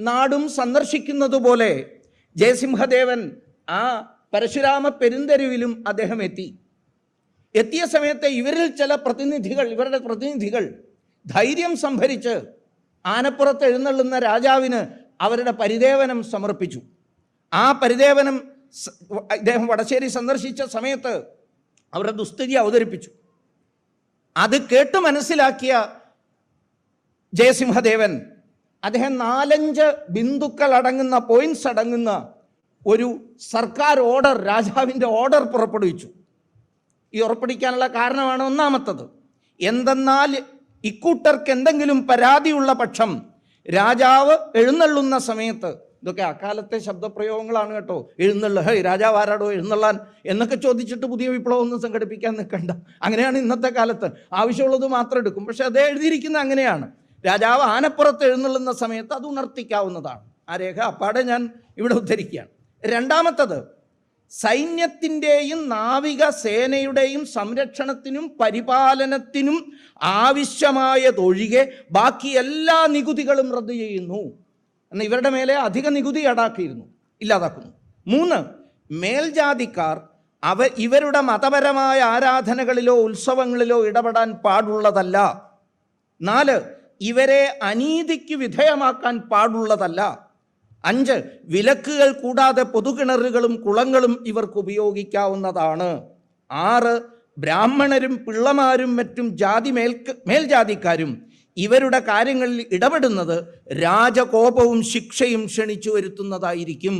നാടും സന്ദർശിക്കുന്നത് പോലെ ജയസിംഹദേവൻ ആ പരശുരാമ പെരുന്തെരുവിലും അദ്ദേഹം എത്തിയ സമയത്ത് ഇവരുടെ പ്രതിനിധികൾ ധൈര്യം സംഭരിച്ച് ആനപ്പുറത്ത് എഴുന്നള്ളുന്ന രാജാവിന് അവരുടെ പരിദേവനം സമർപ്പിച്ചു. ആ പരിദേവനം ഇദ്ദേഹം വടശ്ശേരി സന്ദർശിച്ച സമയത്ത് അവരുടെ ദുസ്ഥിതി അവതരിപ്പിച്ചു. അത് കേട്ട് മനസ്സിലാക്കിയ ജയസിംഹദേവൻ അദ്ദേഹം 4-5 ബിന്ദുക്കൾ അടങ്ങുന്ന പോയിന്റ്സ് അടങ്ങുന്ന ഒരു സർക്കാർ ഓർഡർ, രാജാവിൻ്റെ ഓർഡർ പുറപ്പെടുവിച്ചു. ഈ ഉറപ്പിടിക്കാനുള്ള കാരണമാണ് ഒന്നാമത്തത്. എന്തെന്നാൽ ഇക്കൂട്ടർക്ക് എന്തെങ്കിലും പരാതിയുള്ള പക്ഷം രാജാവ് എഴുന്നള്ളുന്ന സമയത്ത്, ഇതൊക്കെ അക്കാലത്തെ ശബ്ദപ്രയോഗങ്ങളാണ് കേട്ടോ, രാജാവ് ആരാടോ എഴുന്നള്ളാൻ എന്നൊക്കെ ചോദിച്ചിട്ട് പുതിയ വിപ്ലവമൊന്നും സംഘടിപ്പിക്കാൻ നിൽക്കണ്ട. അങ്ങനെയാണ് ഇന്നത്തെ കാലത്ത്, ആവശ്യമുള്ളത് മാത്രം എടുക്കും. പക്ഷെ അത് എഴുതിയിരിക്കുന്ന അങ്ങനെയാണ്. രാജാവ് ആനപ്പുറത്ത് എഴുന്നള്ളുന്ന സമയത്ത് അത് ഉണർത്തിക്കാവുന്നതാണ്. ആ രേഖ അപ്പാടെ ഞാൻ ഇവിടെ ഉദ്ധരിക്കുകയാണ്. രണ്ടാമത്തത്, സൈന്യത്തിൻ്റെയും നാവിക സേനയുടെയും സംരക്ഷണത്തിനും പരിപാലനത്തിനും ആവശ്യമായതൊഴികെ ബാക്കി എല്ലാ നികുതികളും റദ്ദു ചെയ്യുന്നു. എന്നാൽ ഇവരുടെ മേലെ അധിക നികുതി ഇല്ലാതാക്കുന്നു. 3, മേൽജാതിക്കാർ ഇവരുടെ മതപരമായ ആരാധനകളിലോ ഉത്സവങ്ങളിലോ ഇടപെടാൻ പാടുള്ളതല്ല. 4, ഇവരെ അനീതിക്ക് വിധേയമാക്കാൻ പാടുള്ളതല്ല. 5, വിലക്കുകൾ കൂടാതെ പൊതുകിണറുകളും കുളങ്ങളും ഇവർക്ക് ഉപയോഗിക്കാവുന്നതാണ്. 6, ബ്രാഹ്മണരും പിള്ളമാരും മറ്റും മേൽജാതിക്കാരും ഇവരുടെ കാര്യങ്ങളിൽ ഇടപെടുന്നത് രാജകോപവും ശിക്ഷയും ക്ഷണിച്ചു വരുത്തുന്നതായിരിക്കും.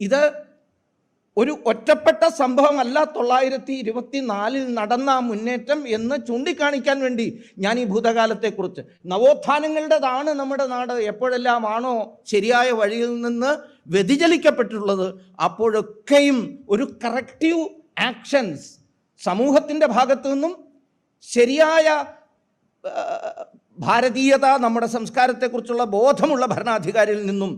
ഇത് ഒരു ഒറ്റപ്പെട്ട സംഭവമല്ല 924 നടന്ന മുന്നേറ്റം എന്ന് ചൂണ്ടിക്കാണിക്കാൻ വേണ്ടി ഞാൻ ഈ ഭൂതകാലത്തെക്കുറിച്ച്, നവോത്ഥാനങ്ങളുടേതാണ് നമ്മുടെ നാട്, എപ്പോഴെല്ലാമാണോ ശരിയായ വഴിയിൽ നിന്ന് വ്യതിചലിക്കപ്പെട്ടിട്ടുള്ളത് അപ്പോഴൊക്കെയും ഒരു കറക്റ്റീവ് ആക്ഷൻസ് സമൂഹത്തിൻ്റെ ഭാഗത്തു നിന്നും ശരിയായ ഭാരതീയത, നമ്മുടെ സംസ്കാരത്തെക്കുറിച്ചുള്ള ബോധമുള്ള ഭരണാധികാരിയിൽ നിന്നും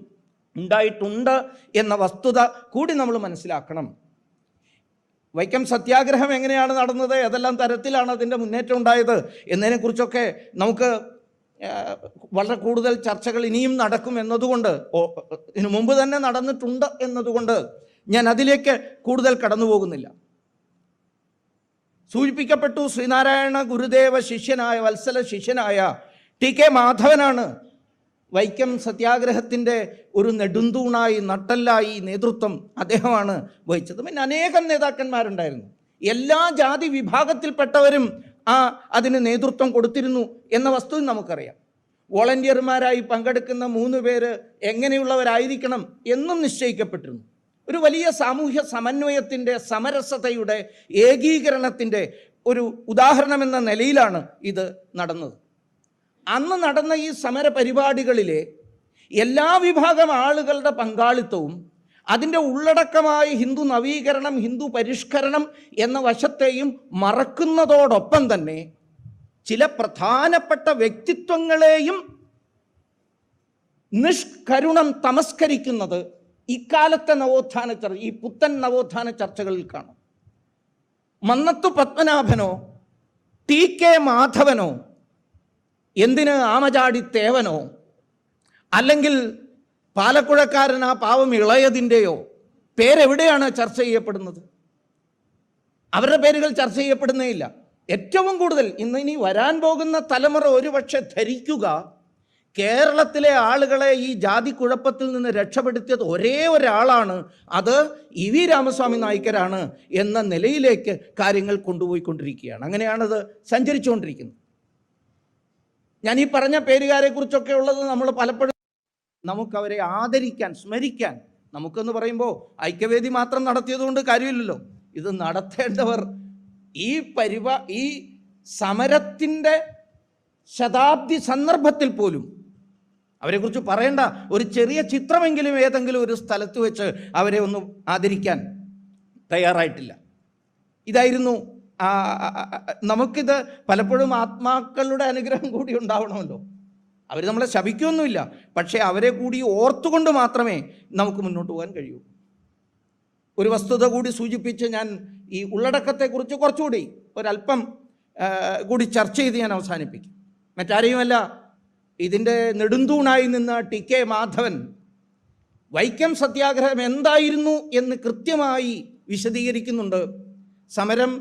ഉണ്ടായിട്ടുണ്ട് എന്ന വസ്തുത കൂടി നമ്മൾ മനസ്സിലാക്കണം. വൈക്കം സത്യാഗ്രഹം എങ്ങനെയാണ് നടന്നത്, ഏതെല്ലാം തരത്തിലാണ് അതിൻ്റെ മുന്നേറ്റം ഉണ്ടായത് എന്നതിനെക്കുറിച്ചൊക്കെ നമുക്ക് വളരെ കൂടുതൽ ചർച്ചകൾ ഇനിയും നടക്കും എന്നതുകൊണ്ട്, ഇതിനു മുമ്പ് തന്നെ നടന്നിട്ടുണ്ട് എന്നതുകൊണ്ട് ഞാൻ അതിലേക്ക് കൂടുതൽ കടന്നു പോകുന്നില്ല. സൂചിപ്പിക്കപ്പെട്ടു, ശ്രീനാരായണ ഗുരുദേവ വത്സല ശിഷ്യനായ ടി.കെ. മാധവനാണ് വൈക്കം സത്യാഗ്രഹത്തിൻ്റെ ഒരു നെടുന്തൂണായി, നട്ടെല്ലായി നേതൃത്വം അദ്ദേഹമാണ് വഹിച്ചത്. പിന്നെ അനേകം നേതാക്കന്മാരുണ്ടായിരുന്നു. എല്ലാ ജാതി വിഭാഗത്തിൽപ്പെട്ടവരും അതിന് നേതൃത്വം കൊടുത്തിരുന്നു എന്ന വസ്തു നമുക്കറിയാം. വോളണ്ടിയർമാരായി പങ്കെടുക്കുന്ന 3 പേര് എങ്ങനെയുള്ളവരായിരിക്കണം എന്നും നിശ്ചയിക്കപ്പെട്ടിരുന്നു. ഒരു വലിയ സാമൂഹ്യ സമന്വയത്തിൻ്റെ, സമരസതയുടെ, ഏകീകരണത്തിൻ്റെ ഒരു ഉദാഹരണമെന്ന നിലയിലാണ് ഇത് നടന്നത്. അന്ന് നടന്ന ഈ സമര പരിപാടികളിലെ എല്ലാ വിഭാഗം ആളുകളുടെ പങ്കാളിത്തവും അതിൻ്റെ ഉള്ളടക്കമായ ഹിന്ദു നവീകരണം, ഹിന്ദു പരിഷ്കരണം എന്ന വശത്തെയും മറക്കുന്നതോടൊപ്പം തന്നെ ചില പ്രധാനപ്പെട്ട വ്യക്തിത്വങ്ങളെയും നിഷ്കരുണം തമസ്കരിക്കുന്നത് ഇക്കാലത്തെ നവോത്ഥാന ചർച്ച, ഈ പുത്തൻ നവോത്ഥാന ചർച്ചകളിൽ കാണാം. മന്നത്തു പത്മനാഭനോ ടി കെ മാധവനോ എന്തിന് ആമചാടി തേവനോ അല്ലെങ്കിൽ പാലക്കുഴക്കാരനാ പാവം ഇളയതിൻ്റെയോ പേരെവിടെയാണ് ചർച്ച ചെയ്യപ്പെടുന്നത്? അവരുടെ പേരുകൾ ചർച്ച ചെയ്യപ്പെടുന്നേയില്ല. ഏറ്റവും കൂടുതൽ ഇനി വരാൻ പോകുന്ന തലമുറ ഒരുപക്ഷെ ധരിക്കുക, കേരളത്തിലെ ആളുകളെ ഈ ജാതി കുഴപ്പത്തിൽ നിന്ന് രക്ഷപ്പെടുത്തിയത് ഒരേ ഒരാളാണ്, അത് ഇ വി രാമസ്വാമി നായ്ക്കരാണ് എന്ന നിലയിലേക്ക് കാര്യങ്ങൾ കൊണ്ടുപോയിക്കൊണ്ടിരിക്കുകയാണ്. അങ്ങനെയാണത് സഞ്ചരിച്ചുകൊണ്ടിരിക്കുന്നത്. ഞാൻ ഈ പറഞ്ഞ പേരുകാരെ കുറിച്ചൊക്കെ ഉള്ളത് നമ്മൾ പലപ്പോഴും നമുക്കവരെ ആദരിക്കാൻ, സ്മരിക്കാൻ, നമുക്കെന്ന് പറയുമ്പോൾ ഐക്യവേദി മാത്രം നടത്തിയതുകൊണ്ട് കാര്യമില്ലല്ലോ. ഇത് നടത്തേണ്ടവർ ഈ സമരത്തിൻ്റെ ശതാബ്ദി സന്ദർഭത്തിൽ പോലും അവരെക്കുറിച്ച് പറയേണ്ട ഒരു ചെറിയ ചിത്രമെങ്കിലും ഏതെങ്കിലും ഒരു സ്ഥലത്ത് വെച്ച് അവരെ ഒന്നും ആദരിക്കാൻ തയ്യാറായിട്ടില്ല. ഇതായിരുന്നു നമുക്കിത് പലപ്പോഴും ആത്മാക്കളുടെ അനുഗ്രഹം കൂടി ഉണ്ടാവണമല്ലോ. അവർ നമ്മളെ ശപിക്കുകയൊന്നുമില്ല, പക്ഷേ അവരെ കൂടി ഓർത്തുകൊണ്ട് മാത്രമേ നമുക്ക് മുന്നോട്ട് പോകാൻ കഴിയൂ. ഒരു വസ്തുത കൂടി സൂചിപ്പിച്ച് ഞാൻ ഈ ഉള്ളടക്കത്തെക്കുറിച്ച് കുറച്ചുകൂടി ഒരല്പം കൂടി ചർച്ച ചെയ്ത് ഞാൻ അവസാനിപ്പിക്കും. മറ്റാരെയുമല്ല, ഇതിൻ്റെ നെടുന്തൂണായി നിന്ന ടി കെ മാധവൻ വൈക്കം സത്യാഗ്രഹം എന്തായിരുന്നു എന്ന് കൃത്യമായി വിശദീകരിക്കുന്നുണ്ട്. സമരം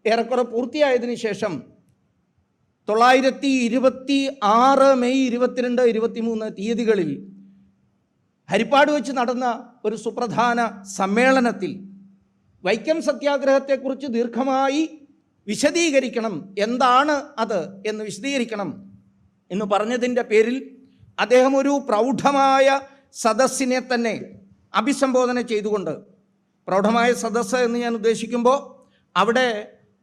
ഏറെക്കുറെ പൂർത്തിയായതിനു ശേഷം 1926 മെയ് 22, 23 തീയതികളിൽ ഹരിപ്പാട് വെച്ച് നടന്ന ഒരു സുപ്രധാന സമ്മേളനത്തിൽ വൈക്കം സത്യാഗ്രഹത്തെക്കുറിച്ച് ദീർഘമായി വിശദീകരിക്കണം, എന്താണ് അത് എന്ന് വിശദീകരിക്കണം എന്ന് പറഞ്ഞതിൻ്റെ പേരിൽ അദ്ദേഹം ഒരു പ്രൗഢമായ സദസ്സിനെ തന്നെ അഭിസംബോധന ചെയ്തുകൊണ്ട്, പ്രൗഢമായ സദസ്സ് എന്ന് ഞാൻ ഉദ്ദേശിക്കുമ്പോൾ അവിടെ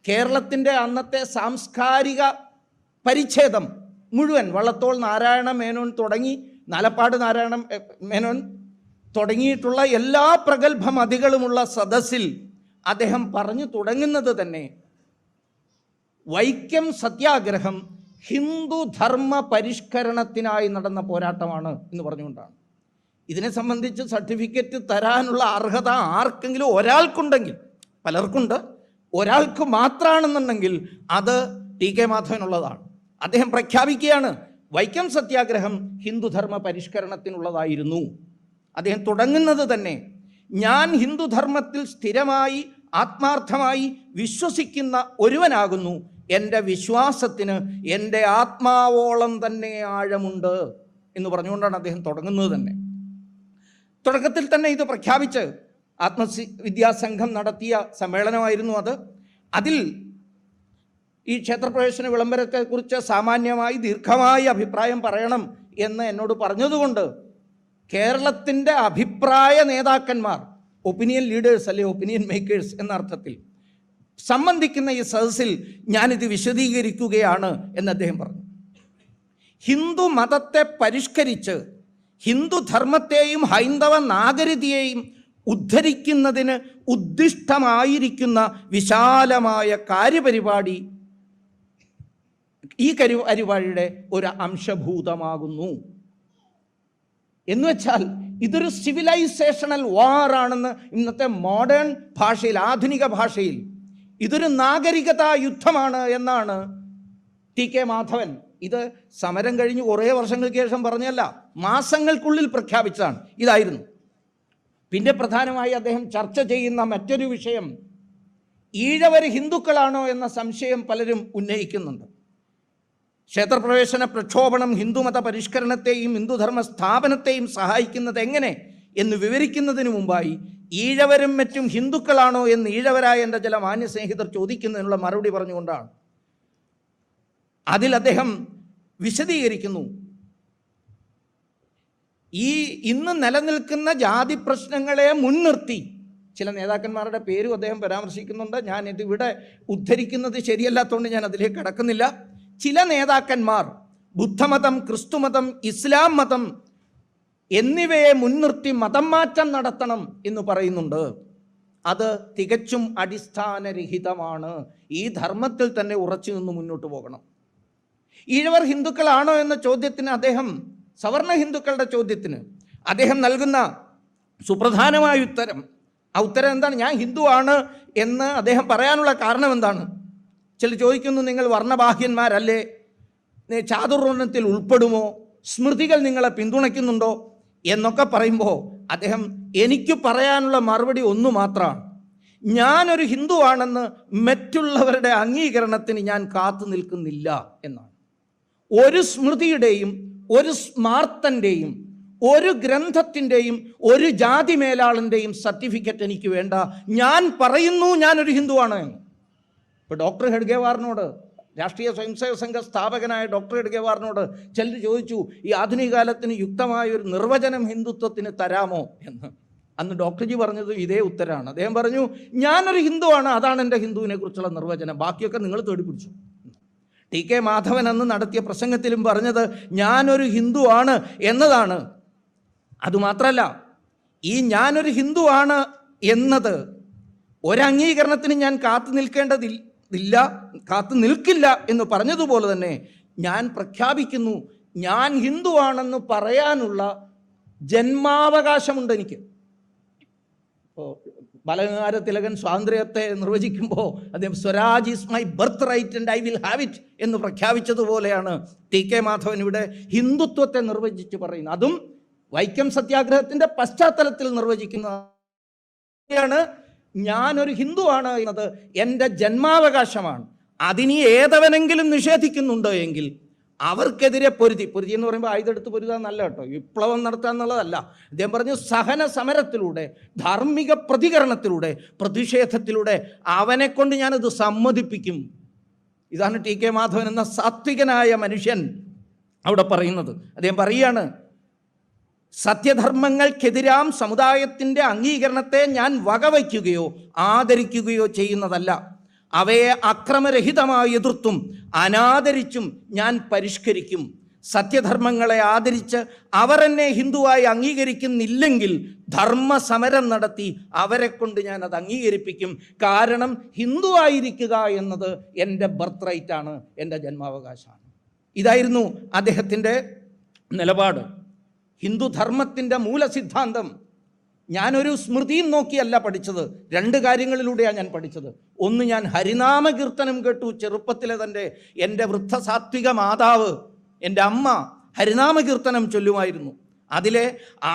കേരളത്തിൻ്റെ അന്നത്തെ സാംസ്കാരിക പരിച്ഛേദം മുഴുവൻ, വള്ളത്തോൾ നാരായണ മേനോൻ തുടങ്ങി നാലപ്പാട് നാരായണ മേനോൻ തുടങ്ങിയിട്ടുള്ള എല്ലാ പ്രഗത്ഭമതികളുമുള്ള സദസ്സിൽ അദ്ദേഹം പറഞ്ഞു തുടങ്ങുന്നത് തന്നെ വൈക്കം സത്യാഗ്രഹം ഹിന്ദു ധർമ്മ പരിഷ്കരണത്തിനായി നടന്ന പോരാട്ടമാണ് എന്ന് പറഞ്ഞുകൊണ്ടാണ്. ഇതിനെ സംബന്ധിച്ച് സർട്ടിഫിക്കറ്റ് തരാനുള്ള അർഹത ആർക്കെങ്കിലും ഒരാൾക്കുണ്ടെങ്കിൽ, പലർക്കുണ്ട്, ഒരാൾക്ക് മാത്രമാണെന്നുണ്ടെങ്കിൽ അത് ടി കെ മാധവനുള്ളതാണ്. അദ്ദേഹം പ്രഖ്യാപിക്കുകയാണ് വൈക്കം സത്യാഗ്രഹം ഹിന്ദുധർമ്മ പരിഷ്കരണത്തിനുള്ളതായിരുന്നു. അദ്ദേഹം തുടങ്ങുന്നത് തന്നെ, ഞാൻ ഹിന്ദുധർമ്മത്തിൽ സ്ഥിരമായി ആത്മാർത്ഥമായി വിശ്വസിക്കുന്ന ഒരുവനാകുന്നു, എൻ്റെ വിശ്വാസത്തിന് എൻ്റെ ആത്മാവോളം തന്നെ ആഴമുണ്ട് എന്ന് പറഞ്ഞുകൊണ്ടാണ് അദ്ദേഹം തുടങ്ങുന്നത് തന്നെ. തുടക്കത്തിൽ തന്നെ ഇത് പ്രഖ്യാപിച്ച് ആത്മവിദ്യാസംഘം നടത്തിയ സമ്മേളനമായിരുന്നു അത്. അതിൽ ഈ ക്ഷേത്രപ്രവേശന വിളംബരത്തെക്കുറിച്ച് സാമാന്യമായി ദീർഘമായി അഭിപ്രായം പറയണം എന്ന് എന്നോട് പറഞ്ഞതുകൊണ്ട് കേരളത്തിൻ്റെ അഭിപ്രായ നേതാക്കന്മാർ, ഒപ്പീനിയൻ ലീഡേഴ്സ് അല്ലെ ഒപ്പീനിയൻ മേക്കേഴ്സ് എന്ന അർത്ഥത്തിൽ സംബന്ധിക്കുന്ന ഈ സദസ്സിൽ ഞാനിത് വിശദീകരിക്കുകയാണ് എന്ന് അദ്ദേഹം പറഞ്ഞു. ഹിന്ദു മതത്തെ പരിഷ്കരിച്ച് ഹിന്ദുധർമ്മത്തെയും ഹൈന്ദവ നാഗരികതയെയും ഉദ്ധരിക്കുന്നതിന് ഉദ്ദിഷ്ടമായിരിക്കുന്ന വിശാലമായ കാര്യപരിപാടി ഈ പരിപാടിയുടെ ഒരു അംശഭൂതമാകുന്നു. എന്നുവെച്ചാൽ ഇതൊരു സിവിലൈസേഷണൽ വാറാണെന്ന് ഇന്നത്തെ മോഡേൺ ഭാഷയിൽ, ആധുനിക ഭാഷയിൽ ഇതൊരു നാഗരികതാ യുദ്ധമാണ് എന്നാണ് ടി കെ മാധവൻ. ഇത് സമരം കഴിഞ്ഞ് കുറേ വർഷങ്ങൾക്ക് ശേഷം പറഞ്ഞല്ല, മാസങ്ങൾക്കുള്ളിൽ പ്രഖ്യാപിച്ചതാണ്. ഇതായിരുന്നു. പിന്നെ പ്രധാനമായി അദ്ദേഹം ചർച്ച ചെയ്യുന്ന മറ്റൊരു വിഷയം, ഈഴവർ ഹിന്ദുക്കളാണോ എന്ന സംശയം പലരും ഉന്നയിക്കുന്നുണ്ട്. ക്ഷേത്രപ്രവേശന പ്രക്ഷോഭണം ഹിന്ദുമത പരിഷ്കരണത്തെയും ഹിന്ദുധർമ്മ സ്ഥാപനത്തെയും സഹായിക്കുന്നത് എങ്ങനെ എന്ന് വിവരിക്കുന്നതിന് മുമ്പായി ഈഴവരും മറ്റും ഹിന്ദുക്കളാണോ എന്ന് ഈഴവരായ എൻ്റെ ചില മാന്യസ്നേഹിതർ ചോദിക്കുന്നതിനുള്ള മറുപടി പറഞ്ഞുകൊണ്ടാണ്. അതിൽ അദ്ദേഹം വിശദീകരിക്കുന്നു, ഈ ഇന്ന് നിലനിൽക്കുന്ന ജാതി പ്രശ്നങ്ങളെ മുൻനിർത്തി ചില നേതാക്കന്മാരുടെ പേരും അദ്ദേഹം പരാമർശിക്കുന്നുണ്ട്. ഞാൻ ഇതിവിടെ ഉദ്ധരിക്കുന്നത് ശരിയല്ലാത്തതുകൊണ്ട് ഞാൻ അതിലേക്ക് കടക്കുന്നില്ല. ചില നേതാക്കന്മാർ ബുദ്ധമതം, ക്രിസ്തുമതം, ഇസ്ലാം മതം എന്നിവയെ മുൻനിർത്തി മതം മാറ്റം നടത്തണം എന്ന് പറയുന്നുണ്ട്. അത് തികച്ചും അടിസ്ഥാനരഹിതമാണ്. ഈ ധർമ്മത്തിൽ തന്നെ ഉറച്ചു നിന്ന് മുന്നോട്ട് പോകണം. ഈഴവർ ഹിന്ദുക്കളാണോ എന്ന ചോദ്യത്തിന് അദ്ദേഹം, സവർണ ഹിന്ദുക്കളുടെ ചോദ്യത്തിന് അദ്ദേഹം നൽകുന്ന സുപ്രധാനമായ ഉത്തരം. ആ ഉത്തരം എന്താണ്? ഞാൻ ഹിന്ദുവാണ് എന്ന് അദ്ദേഹം പറയാനുള്ള കാരണം എന്താണ്? ചിലർ ചോദിക്കുന്നു, നിങ്ങൾ വർണ്ണബാഹ്യന്മാരല്ലേ, ചാതുർവർണ്ണത്തിൽ ഉൾപ്പെടുമോ, സ്മൃതികൾ നിങ്ങളെ പിന്തുണയ്ക്കുന്നുണ്ടോ എന്നൊക്കെ പറയുമ്പോൾ അദ്ദേഹം എനിക്ക് പറയാനുള്ള മറുപടി ഒന്നു മാത്രമാണ്: ഞാനൊരു ഹിന്ദുവാണെന്ന് മറ്റുള്ളവരുടെ അംഗീകരണത്തിന് ഞാൻ കാത്തു നിൽക്കുന്നില്ല എന്നാണ്. ഒരു സ്മൃതിയുടെയും ഒരു സ്മാർത്തൻ്റെയും ഒരു ഗ്രന്ഥത്തിൻ്റെയും ഒരു ജാതി മേലാളിൻ്റെയും സർട്ടിഫിക്കറ്റ് എനിക്ക് വേണ്ട. ഞാൻ പറയുന്നു ഞാനൊരു ഹിന്ദുവാണ് എന്ന്. ഇപ്പോൾ ഡോക്ടർ ഹെഡ്ഗേവാറിനോട്, രാഷ്ട്രീയ സ്വയംസേവക സംഘ സ്ഥാപകനായ ഡോക്ടർ ഹെഡ്ഗേവാറിനോട് ചിലർ ചോദിച്ചു, ഈ ആധുനിക കാലത്തിന് യുക്തമായ ഒരു നിർവചനം ഹിന്ദുത്വത്തിന് തരാമോ എന്ന്. അന്ന് ഡോക്ടർജി പറഞ്ഞത് ഇതേ ഉത്തരമാണ്. അദ്ദേഹം പറഞ്ഞു, ഞാനൊരു ഹിന്ദുവാണ്, അതാണ് എൻ്റെ ഹിന്ദുവിനെ കുറിച്ചുള്ള നിർവചനം, ബാക്കിയൊക്കെ നിങ്ങൾ തേടിപ്പിടിച്ചു. ടി കെ മാധവൻ അന്ന് നടത്തിയ പ്രസംഗത്തിലും പറഞ്ഞത് ഞാനൊരു ഹിന്ദുവാണ് എന്നതാണ്. അതുമാത്രമല്ല, ഈ ഞാനൊരു ഹിന്ദുവാണ് എന്നത് ഒരംഗീകരണത്തിന് ഞാൻ കാത്തു നിൽക്കില്ല എന്ന് പറഞ്ഞതുപോലെ തന്നെ ഞാൻ പ്രഖ്യാപിക്കുന്നു, ഞാൻ ഹിന്ദുവാണെന്ന് പറയാനുള്ള ജന്മാവകാശമുണ്ട് എനിക്ക്. ഇപ്പോൾ ബാലഗംഗാധര തിലകൻ സ്വാതന്ത്ര്യത്തെ നിർവചിക്കുമ്പോൾ അദ്ദേഹം swaraj is my birthright and I will have it എന്ന് പ്രഖ്യാപിച്ചതുപോലെയാണ് ടി കെ മാധവൻ ഇവിടെ ഹിന്ദുത്വത്തെ നിർവചിച്ച് പറയുന്നത്. അതും വൈക്കം സത്യാഗ്രഹത്തിൻ്റെ പശ്ചാത്തലത്തിൽ നിർവചിക്കുന്നതാണ്. ഞാനൊരു ഹിന്ദുവാണ് എന്നത് എൻ്റെ ജന്മാവകാശമാണ്. അതിനി ഏതവനെങ്കിലും നിഷേധിക്കുന്നുണ്ടോ എങ്കിൽ അവർക്കെതിരെ പൊരുതി എന്ന് പറയുമ്പോൾ ആയുധെടുത്ത് പൊരുതാൻ നല്ല കേട്ടോ, വിപ്ലവം നടത്തുക എന്നുള്ളതല്ല. അദ്ദേഹം പറഞ്ഞു, സഹന സമരത്തിലൂടെ, ധാർമ്മിക പ്രതികരണത്തിലൂടെ, പ്രതിഷേധത്തിലൂടെ അവനെ കൊണ്ട് ഞാനത് സമ്മതിപ്പിക്കും. ഇതാണ് ടി കെ മാധവൻ എന്ന സാത്വികനായ മനുഷ്യൻ അവിടെ പറയുന്നത്. അദ്ദേഹം പറയുകയാണ്, സത്യധർമ്മങ്ങൾക്കെതിരാം സമുദായത്തിൻ്റെ അംഗീകരണത്തെ ഞാൻ വകവയ്ക്കുകയോ ആദരിക്കുകയോ ചെയ്യുന്നതല്ല. അവയെ അക്രമരഹിതമായി എതിർത്തും അനാദരിച്ചും ഞാൻ പരിഷ്കരിക്കും. സത്യധർമ്മങ്ങളെ ആദരിച്ച് അവർ എന്നെ ഹിന്ദുവായി അംഗീകരിക്കുന്നില്ലെങ്കിൽ ധർമ്മസമരം നടത്തി അവരെ കൊണ്ട് ഞാൻ അത് അംഗീകരിപ്പിക്കും. കാരണം ഹിന്ദുവായിരിക്കുക എന്നത് എൻ്റെ ബർത്ത് റൈറ്റാണ്, എൻ്റെ ജന്മാവകാശമാണ്. ഇതായിരുന്നു അദ്ദേഹത്തിൻ്റെ നിലപാട്. ഹിന്ദുധർമ്മത്തിൻ്റെ മൂലസിദ്ധാന്തം ഞാനൊരു സ്മൃതിയും നോക്കിയല്ല പഠിച്ചത്, രണ്ട് കാര്യങ്ങളിലൂടെയാണ് ഞാൻ പഠിച്ചത്. ഒന്ന്, ഞാൻ ഹരിനാമ കീർത്തനം കേട്ടു. ചെറുപ്പത്തിലെ എൻ്റെ വൃദ്ധസാത്വിക മാതാവ്, എൻ്റെ അമ്മ ഹരിനാമ കീർത്തനം ചൊല്ലുമായിരുന്നു. അതിലെ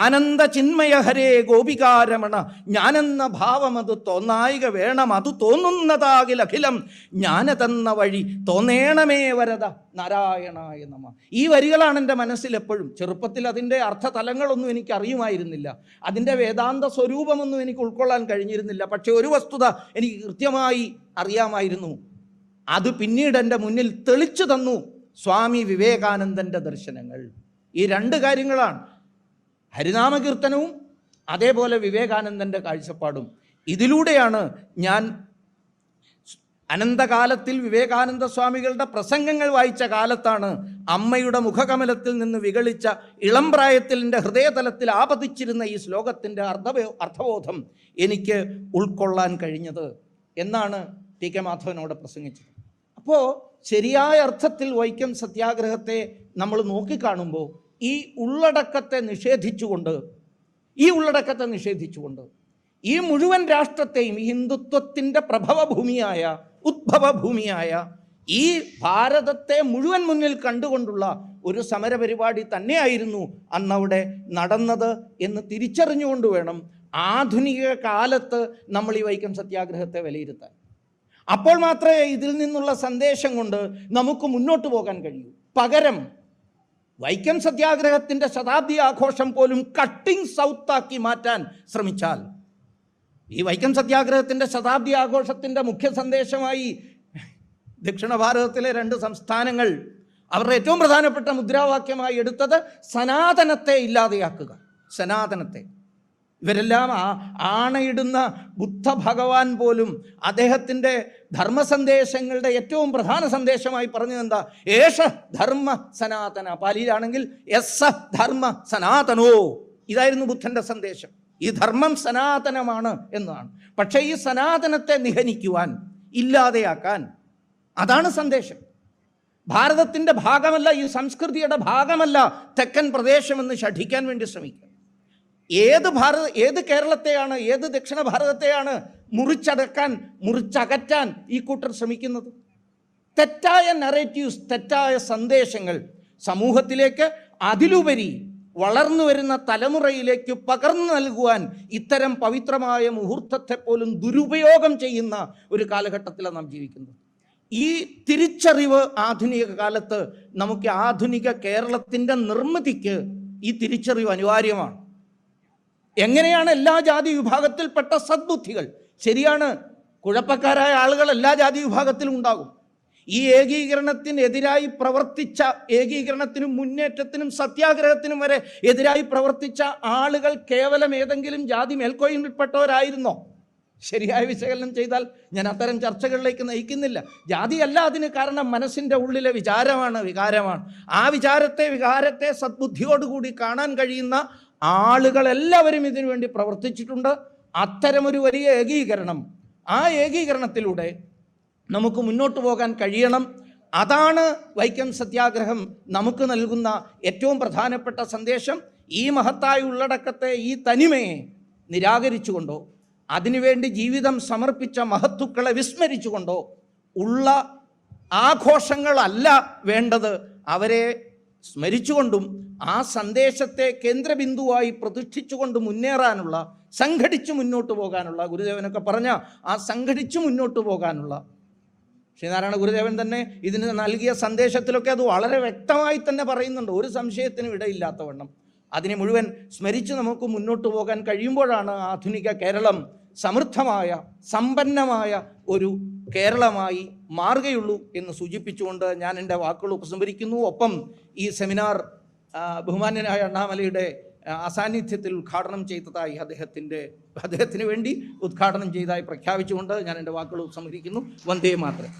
ആനന്ദ ചിന്മയ ഹരേ ഗോപികാരമണ ഞാനെന്ന ഭാവം അത് തോന്നായിക വേണം, അത് തോന്നുന്നതാകിൽ അഖിലം ജ്ഞാനതെന്ന വഴി തോന്നേണമേ വരദ നാരായണായ നമ. ഈ വരികളാണ് എൻ്റെ മനസ്സിൽ എപ്പോഴും. ചെറുപ്പത്തിൽ അതിൻ്റെ അർത്ഥതലങ്ങളൊന്നും എനിക്ക് അറിയുമായിരുന്നില്ല, അതിൻ്റെ വേദാന്ത സ്വരൂപമൊന്നും എനിക്ക് ഉൾക്കൊള്ളാൻ കഴിഞ്ഞിരുന്നില്ല. പക്ഷേ ഒരു വസ്തുത എനിക്ക് കൃത്യമായി അറിയാമായിരുന്നു. അത് പിന്നീട് എൻ്റെ മുന്നിൽ തെളിച്ചു തന്നു സ്വാമി വിവേകാനന്ദൻ്റെ ദർശനങ്ങൾ. ഈ രണ്ട് കാര്യങ്ങളാണ്, ഹരിനാമകീർത്തനവും അതേപോലെ വിവേകാനന്ദൻ്റെ കാഴ്ചപ്പാടും. ഇതിലൂടെയാണ് ഞാൻ അനന്തകാലത്തിൽ വിവേകാനന്ദ സ്വാമികളുടെ പ്രസംഗങ്ങൾ വായിച്ച കാലത്താണ് അമ്മയുടെ മുഖകമലത്തിൽ നിന്ന് വികളിച്ച ഇളം പ്രായത്തിൽ എൻ്റെ ഹൃദയതലത്തിൽ ആപതിച്ചിരുന്ന ഈ ശ്ലോകത്തിൻ്റെ അർത്ഥബോധം എനിക്ക് ഉൾക്കൊള്ളാൻ കഴിഞ്ഞത് എന്നാണ് ടി കെ മാധവനോട് പ്രസംഗിച്ചത്. അപ്പോൾ ശരിയായ അർത്ഥത്തിൽ വൈക്കം സത്യാഗ്രഹത്തെ നമ്മൾ നോക്കിക്കാണുമ്പോൾ ഈ ഉള്ളടക്കത്തെ നിഷേധിച്ചുകൊണ്ട് ഈ മുഴുവൻ രാഷ്ട്രത്തെയും, ഈ ഹിന്ദുത്വത്തിൻ്റെ പ്രഭവഭൂമിയായ, ഉദ്ഭവഭൂമിയായ ഈ ഭാരതത്തെ മുഴുവൻ മുന്നിൽ കണ്ടുകൊണ്ടുള്ള ഒരു സമരപരിപാടി തന്നെയായിരുന്നു അന്നവിടെ നടന്നത് എന്ന് തിരിച്ചറിഞ്ഞുകൊണ്ട് വേണം ആധുനിക കാലത്ത് നമ്മൾ ഈ വൈക്കം സത്യാഗ്രഹത്തെ വിലയിരുത്താൻ. അപ്പോൾ മാത്രമേ ഇതിൽ നിന്നുള്ള സന്ദേശം കൊണ്ട് നമുക്ക് മുന്നോട്ട് പോകാൻ കഴിയൂ. പകരം വൈക്കം സത്യാഗ്രഹത്തിൻ്റെ ശതാബ്ദി ആഘോഷം പോലും കട്ടിംഗ് സൗത്താക്കി മാറ്റാൻ ശ്രമിച്ചാൽ, ഈ വൈക്കം സത്യാഗ്രഹത്തിൻ്റെ ശതാബ്ദി ആഘോഷത്തിൻ്റെ മുഖ്യ സന്ദേശമായി ദക്ഷിണ ഭാരതത്തിലെ 2 സംസ്ഥാനങ്ങൾ അവരുടെ ഏറ്റവും പ്രധാനപ്പെട്ട മുദ്രാവാക്യമായി എടുത്തത് സനാതനത്തെ ഇല്ലാതെയാക്കുക. സനാതനത്തെ ഇവരെല്ലാം ആണയിടുന്ന ബുദ്ധ ഭഗവാൻ പോലും അദ്ദേഹത്തിൻ്റെ ധർമ്മസന്ദേശങ്ങളുടെ ഏറ്റവും പ്രധാന സന്ദേശമായി പറഞ്ഞത് എന്താ? ഏഷ ധർമ്മ സനാതന. പാലിയിലാണെങ്കിൽ എസ്സ ധർമ്മ സനാതനോ. ഇതായിരുന്നു ബുദ്ധൻ്റെ സന്ദേശം. ഈ ധർമ്മം സനാതനമാണ് എന്നാണ്. പക്ഷേ ഈ സനാതനത്തെ നിഹനിക്കുവാൻ, ഇല്ലാതെയാക്കാൻ, അതാണ് സന്ദേശം. ഭാരതത്തിൻ്റെ ഭാഗമല്ല, ഈ സംസ്കൃതിയുടെ ഭാഗമല്ല തെക്കൻ പ്രദേശമെന്ന് ശഠിക്കാൻ വേണ്ടി ശ്രമിക്കുക. ഏത് കേരളത്തെയാണ്, ഏത് ദക്ഷിണ ഭാരതത്തെയാണ് മുറിച്ചകറ്റാൻ ഈ കൂട്ടർ ശ്രമിക്കുന്നത്? തെറ്റായ നറേറ്റീവ്സ്, തെറ്റായ സന്ദേശങ്ങൾ സമൂഹത്തിലേക്ക്, അതിലുപരി വളർന്നു വരുന്ന തലമുറയിലേക്ക് പകർന്നു നൽകുവാൻ ഇത്തരം പവിത്രമായ മുഹൂർത്തത്തെ പോലും ദുരുപയോഗം ചെയ്യുന്ന ഒരു കാലഘട്ടത്തിലാണ് നാം ജീവിക്കുന്നത്. ഈ തിരിച്ചറിവ് ആധുനിക കാലത്ത് നമുക്ക് ആധുനിക കേരളത്തിൻ്റെ നിർമ്മിതിക്ക് ഈ തിരിച്ചറിവ് അനിവാര്യമാണ്. എങ്ങനെയാണ് എല്ലാ ജാതി വിഭാഗത്തിൽപ്പെട്ട സദ്ബുദ്ധികൾ, ശരിയാണ്, കുഴപ്പക്കാരായ ആളുകൾ എല്ലാ ജാതി വിഭാഗത്തിലും ഉണ്ടാകും. ഈ ഏകീകരണത്തിനെതിരായി പ്രവർത്തിച്ച, ഏകീകരണത്തിനും മുന്നേറ്റത്തിനും സത്യാഗ്രഹത്തിനും വരെ എതിരായി പ്രവർത്തിച്ച ആളുകൾ കേവലം ഏതെങ്കിലും ജാതി മേൽക്കോയ്മയിൽപ്പെട്ടവരായിരുന്നോ? ശരിയായ വിശകലനം ചെയ്താൽ ഞാൻ അത്തരം ചർച്ചകളിലേക്ക് നയിക്കുന്നില്ല. ജാതിയല്ല അതിന് കാരണം, മനസ്സിൻ്റെ ഉള്ളിലെ വികാരമാണ്. ആ വികാരത്തെ സദ്ബുദ്ധിയോടുകൂടി കാണാൻ കഴിയുന്ന ആളുകളെല്ലാവരും ഇതിനു വേണ്ടി പ്രവർത്തിച്ചിട്ടുണ്ട്. അത്തരമൊരു വലിയ ഏകീകരണം, ആ ഏകീകരണത്തിലൂടെ നമുക്ക് മുന്നോട്ട് പോകാൻ കഴിയണം. അതാണ് വൈക്കം സത്യാഗ്രഹം നമുക്ക് നൽകുന്ന ഏറ്റവും പ്രധാനപ്പെട്ട സന്ദേശം. ഈ മഹത്തായ ഉള്ളടക്കത്തെ, ഈ തനിമയെ നിരാകരിച്ചുകൊണ്ടോ അതിനുവേണ്ടി ജീവിതം സമർപ്പിച്ച മഹത്തുക്കളെ വിസ്മരിച്ചുകൊണ്ടോ ഉള്ള ആഘോഷങ്ങളല്ല വേണ്ടത്. അവരെ സ്മരിച്ചുകൊണ്ടും ആ സന്ദേശത്തെ കേന്ദ്രബിന്ദുവായി പ്രതിഷ്ഠിച്ചുകൊണ്ട് മുന്നേറാനുള്ള, സംഘടിച്ച് മുന്നോട്ട് പോകാനുള്ള, ഗുരുദേവനൊക്കെ പറഞ്ഞ ആ സംഘടിച്ച് മുന്നോട്ട് പോകാനുള്ള, ശ്രീനാരായണ ഗുരുദേവൻ തന്നെ ഇതിന് നൽകിയ സന്ദേശത്തിലൊക്കെ അത് വളരെ വ്യക്തമായി തന്നെ പറയുന്നുണ്ട്, ഒരു സംശയത്തിനും ഇടയില്ലാത്തവണ്ണം. അതിനെ മുഴുവൻ സ്മരിച്ച് നമുക്ക് മുന്നോട്ട് പോകാൻ കഴിയുമ്പോഴാണ് ആധുനിക കേരളം സമൃദ്ധമായ, സമ്പന്നമായ ഒരു കേരളമായി മാറുകയുള്ളൂ എന്ന് സൂചിപ്പിച്ചുകൊണ്ട് ഞാൻ എൻ്റെ വാക്കുകൾ ഉപസംഹരിക്കുന്നു. ഒപ്പം ഈ സെമിനാർ ബഹുമാന്യനായ അണ്ണാമലയുടെ അസാന്നിധ്യത്തിൽ ഉദ്ഘാടനം ചെയ്തതായി അദ്ദേഹത്തിന് വേണ്ടി ഉദ്ഘാടനം ചെയ്തതായി പ്രഖ്യാപിച്ചുകൊണ്ട് ഞാൻ എൻ്റെ വാക്കുകൾ ഉപസംഹരിക്കുന്നു. വന്ദേ മാതരം.